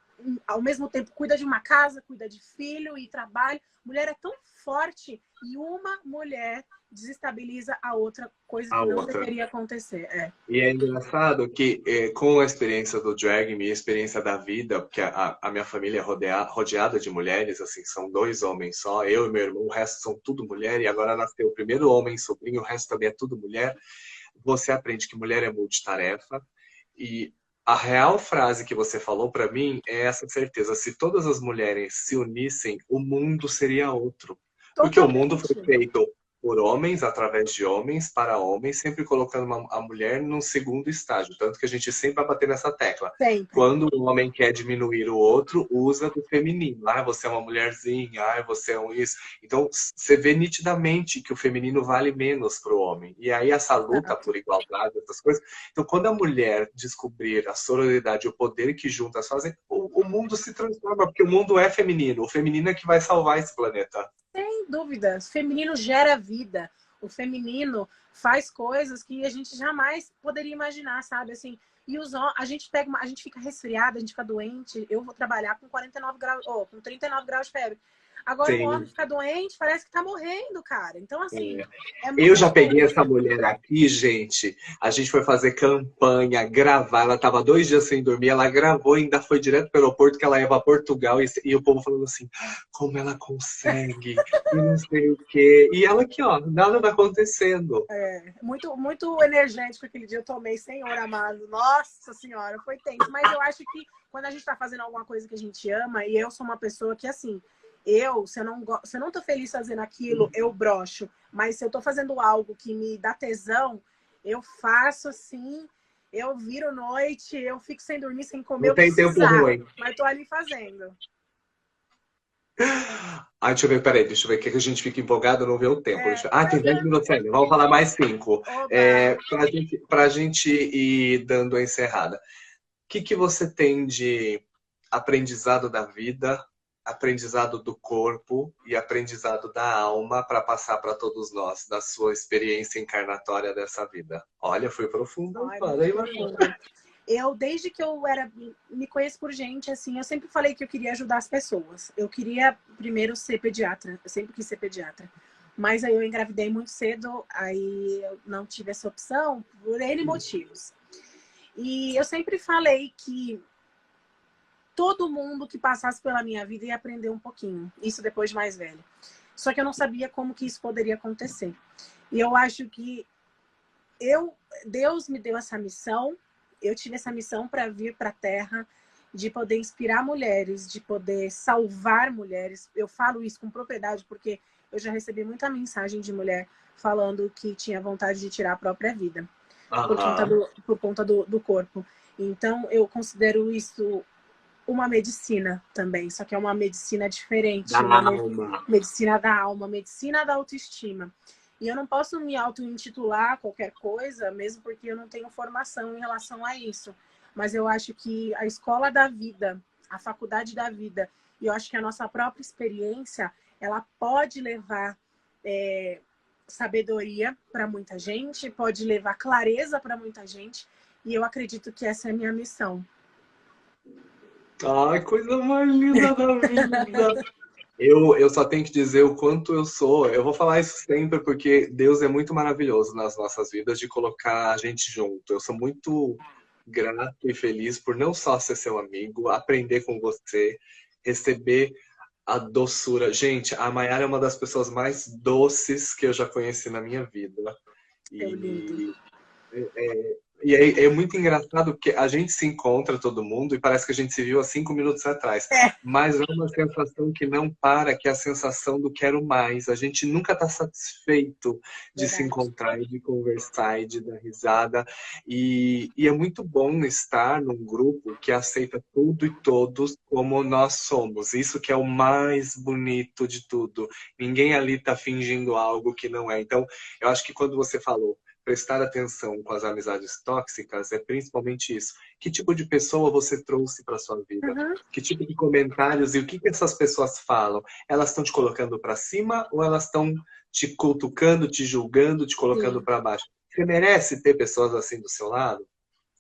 ao mesmo tempo cuida de uma casa, cuida de filho e trabalho. A mulher é tão forte e uma mulher desestabiliza a outra, coisa A que não outra. deveria acontecer. E é engraçado que, com a experiência do drag, minha experiência da vida, porque a minha família é rodeada de mulheres, assim, são 2 homens só, eu e meu irmão, o resto são tudo mulher, e agora nasceu o primeiro homem, sobrinho, o resto também é tudo mulher. Você aprende que mulher é multitarefa, e a real frase que você falou para mim é essa certeza: se todas as mulheres se unissem, o mundo seria outro. Porque o mundo foi Totalmente. feito por homens, através de homens, para homens, sempre colocando a mulher num segundo estágio. Tanto que a gente sempre vai bater nessa tecla. Sempre. Quando um homem quer diminuir o outro, usa do feminino. Ah, você é uma mulherzinha, ah, você é um isso. Então, você vê nitidamente que o feminino vale menos para o homem. E aí, essa luta Exato. por igualdade, essas coisas. Então, quando a mulher descobrir a sororidade, o poder que juntas fazem, o mundo se transforma, porque o mundo é feminino. O feminino é que vai salvar esse planeta. Sem dúvidas. O feminino gera vida. O feminino faz coisas que a gente jamais poderia imaginar, sabe? Assim, E a gente pega a gente fica resfriada, a gente fica doente. Eu vou trabalhar com 49 graus, com 39 graus de febre. Agora o homem Sim. fica doente, parece que tá morrendo, cara. Então, assim, é Eu muito já peguei diferente. essa mulher aqui, gente. A gente foi fazer campanha, gravar. Ela estava 2 dias sem dormir. Ela gravou e ainda foi direto para o aeroporto, que ela ia para Portugal. E o povo falando assim: como ela consegue? E não sei o quê. E ela aqui, ó, nada tá acontecendo. Muito, muito energético aquele dia eu tomei, Senhor amado. Nossa Senhora, foi tenso. Mas eu acho que quando a gente tá fazendo alguma coisa que a gente ama, e eu sou uma pessoa que, assim, se eu não tô feliz fazendo aquilo, eu broxo. Mas se eu tô fazendo algo que me dá tesão, eu faço assim, eu viro noite, eu fico sem dormir, sem comer, Não eu tem tempo precisar. ruim. Mas tô ali fazendo. Ai, deixa eu ver, peraí, deixa eu ver, que a gente fica empolgado, não vê o tempo. Tem Mas 10 minutos ainda, vamos falar mais 5. oba! Pra gente ir dando a encerrada. O que você tem de aprendizado da vida, aprendizado do corpo e aprendizado da alma para passar para todos nós, da sua experiência encarnatória dessa vida? Olha, foi profundo Não, é agora, muito hein, Marcos? profundo. Desde que eu me conheço por gente, assim, eu sempre falei que eu queria ajudar as pessoas. Eu queria primeiro ser pediatra, eu sempre quis ser pediatra. Mas aí eu engravidei muito cedo, aí eu não tive essa opção por N motivos. E eu sempre falei que todo mundo que passasse pela minha vida ia aprender um pouquinho. Isso depois de mais velho. Só que eu não sabia como que isso poderia acontecer. E eu acho que Deus me deu essa missão, eu tive essa missão para vir para a Terra, de poder inspirar mulheres, de poder salvar mulheres. Eu falo isso com propriedade porque eu já recebi muita mensagem de mulher falando que tinha vontade de tirar a própria vida Aham. por conta do corpo. Então, eu considero isso uma medicina também, só que é uma medicina Da diferente, alma. medicina da alma, medicina da autoestima. E eu não posso me auto-intitular qualquer coisa, mesmo porque eu não tenho formação em relação a isso. Mas eu acho que a escola da vida, a faculdade da vida, e eu acho que a nossa própria experiência, ela pode levar sabedoria para muita gente, pode levar clareza para muita gente, e eu acredito que essa é a minha missão. Ai, coisa mais linda da vida. Eu só tenho que dizer o quanto eu sou. Eu vou falar isso sempre porque Deus é muito maravilhoso nas nossas vidas de colocar a gente junto. Eu sou muito grato e feliz por não só ser seu amigo, aprender com você, receber a doçura. Gente, a Mayara é uma das pessoas mais doces que eu já conheci na minha vida. É lindo. E é muito engraçado porque a gente se encontra todo mundo e parece que a gente se viu há 5 minutos atrás. É, Mas é uma sensação que não para, que é a sensação do quero mais. A gente nunca está satisfeito de se verdade. encontrar e de conversar e de dar risada. E é muito bom estar num grupo que aceita tudo e todos como nós somos. Isso que é o mais bonito de tudo. Ninguém ali está fingindo algo que não é. Então, eu acho que quando você falou prestar atenção com as amizades tóxicas é principalmente isso. Que tipo de pessoa você trouxe para sua vida? Uhum. Que tipo de comentários e o que essas pessoas falam? Elas estão te colocando para cima ou elas estão te cutucando, te julgando, te colocando Sim. para baixo? Você merece ter pessoas assim do seu lado?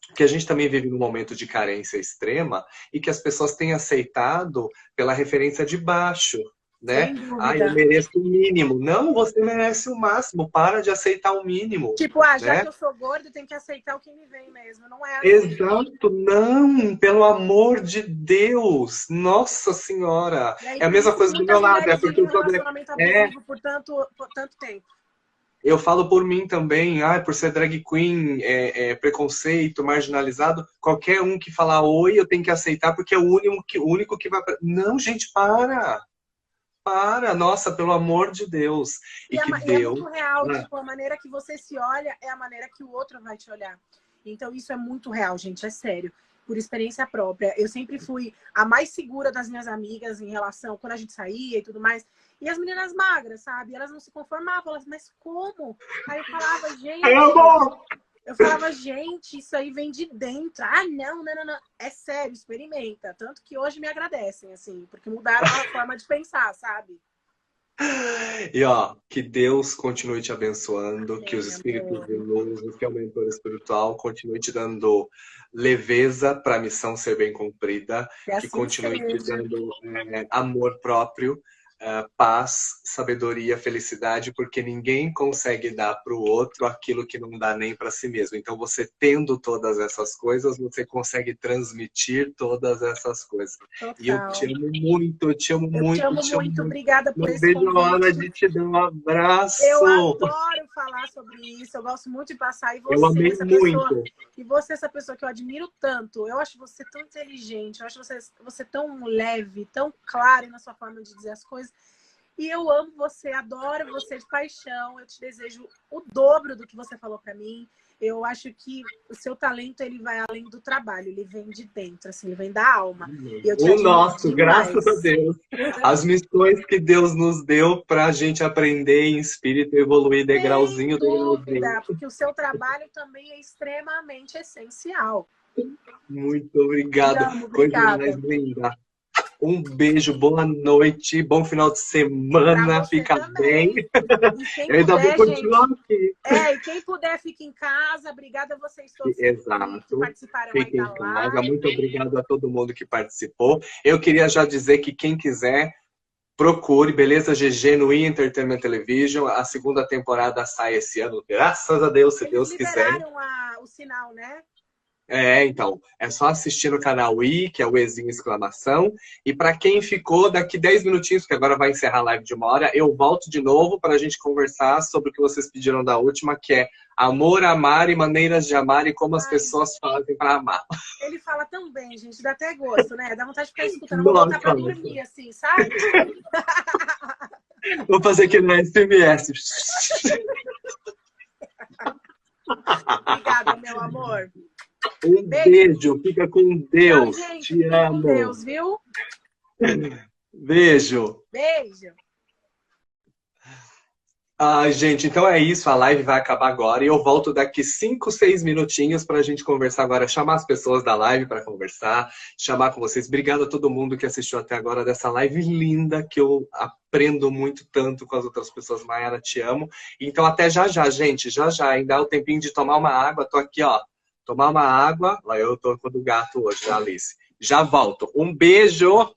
Porque a gente também vive num momento de carência extrema e que as pessoas têm aceitado pela referência de baixo, né? Sem Ah, eu dúvida. mereço o mínimo. Não, você merece o máximo. Para de aceitar o mínimo, Tipo, já né? que eu sou gorda, tem que aceitar o que me vem mesmo. Não é assim. Exato, não, pelo amor de Deus, Nossa Senhora. E aí, É a por mesma isso que coisa do meu muitas lado, é mulheres porque vivem um eu sou relacionamento é, abusivo por tanto tempo. eu falo por mim também, por ser drag queen, preconceito, marginalizado, qualquer um que falar oi, eu tenho que aceitar porque é o único que vai. Não, gente, para, nossa, pelo amor de Deus. E que E é Deus. muito real, Ah, tipo, a maneira que você se olha é a maneira que o outro vai te olhar. Então, isso é muito real, gente, é sério. Por experiência própria. Eu sempre fui a mais segura das minhas amigas em relação, quando a gente saía e tudo mais. E as meninas magras, sabe? Elas não se conformavam, elas, mas como? Aí amo! eu falava, gente, isso aí vem de dentro. Ah, não, não, não, não. É sério, experimenta. Tanto que hoje me agradecem, assim, porque mudaram a forma de pensar, sabe? E ó, que Deus continue te abençoando, que os Amém, espíritos amor. de luz, que é o mentor espiritual, continue te dando leveza para a missão ser bem cumprida, Que que assim continue te seja. dando amor próprio, paz, sabedoria, felicidade, porque ninguém consegue dar para o outro aquilo que não dá nem para si mesmo. Então, você tendo todas essas coisas, você consegue transmitir todas essas coisas. E eu te Total. amo muito, eu te amo Eu te muito, amo te amo muito. muito. Obrigada por Não esse vejo a hora convite. de te dar um Eu abraço. adoro falar sobre isso. Eu gosto muito de passar. Eu amei muito. E você, essa pessoa que eu admiro tanto. Eu acho você tão inteligente. Eu acho você tão leve, tão claro na sua forma de dizer as coisas. E eu amo você, adoro você de paixão. Eu te desejo o dobro do que você falou para mim. Eu acho que o seu talento ele vai além do trabalho, ele vem de dentro, assim, ele vem da alma. E eu te O admiro nosso, graças a demais. Deus. As missões que Deus nos deu para a gente aprender em espírito, evoluir Sem degrauzinho, degrauzinho. dúvida, porque o seu trabalho também é extremamente essencial. Muito Te obrigado. amo, Coisa mais obrigada. linda. Um beijo, boa noite, bom final de Para semana, você fica bem. também. E quem Eu ainda vou puder, continuar gente, aqui. e quem puder, fique em casa. Obrigada a vocês todos que Exato. participaram aí Fique da em casa. live. Muito obrigado a todo mundo que participou. Eu queria já dizer que quem quiser, procure Beleza GG no E! Entertainment Television. A segunda temporada sai esse ano, graças a Deus, se Eles Deus quiser. liberaram o sinal, né? Então, é só assistir no canal I, que é o Ezinho exclamação. E para quem ficou, daqui 10 minutinhos, que agora vai encerrar a live de 1 hora, eu volto de novo para a gente conversar sobre o que vocês pediram da última, que é amor, amar e maneiras de amar e como as Ai, pessoas fazem para amar. ele fala tão bem, gente, dá até gosto, né? Dá vontade de ficar escutando. Eu vou botar Nossa, para dormir, assim, sabe? vou fazer aqui no SMS. Obrigada, meu amor. Um beijo, fica com Tchau, Deus. gente. Te Fiquem com amo. Deus, viu? Beijo. Beijo. Ai, gente, então é isso. A live vai acabar agora e eu volto daqui 5, 6 minutinhos para a gente conversar agora. Chamar as pessoas da live para conversar, chamar com vocês. Obrigado a todo mundo que assistiu até agora dessa live linda que eu aprendo muito tanto com as outras pessoas. Mayara, te amo. Então até já já, gente. Já já. Ainda dá o tempinho de tomar uma água. Tô aqui, ó. Tomar uma água. Lá eu tô com o do gato hoje, a Alice. Já volto. Um beijo.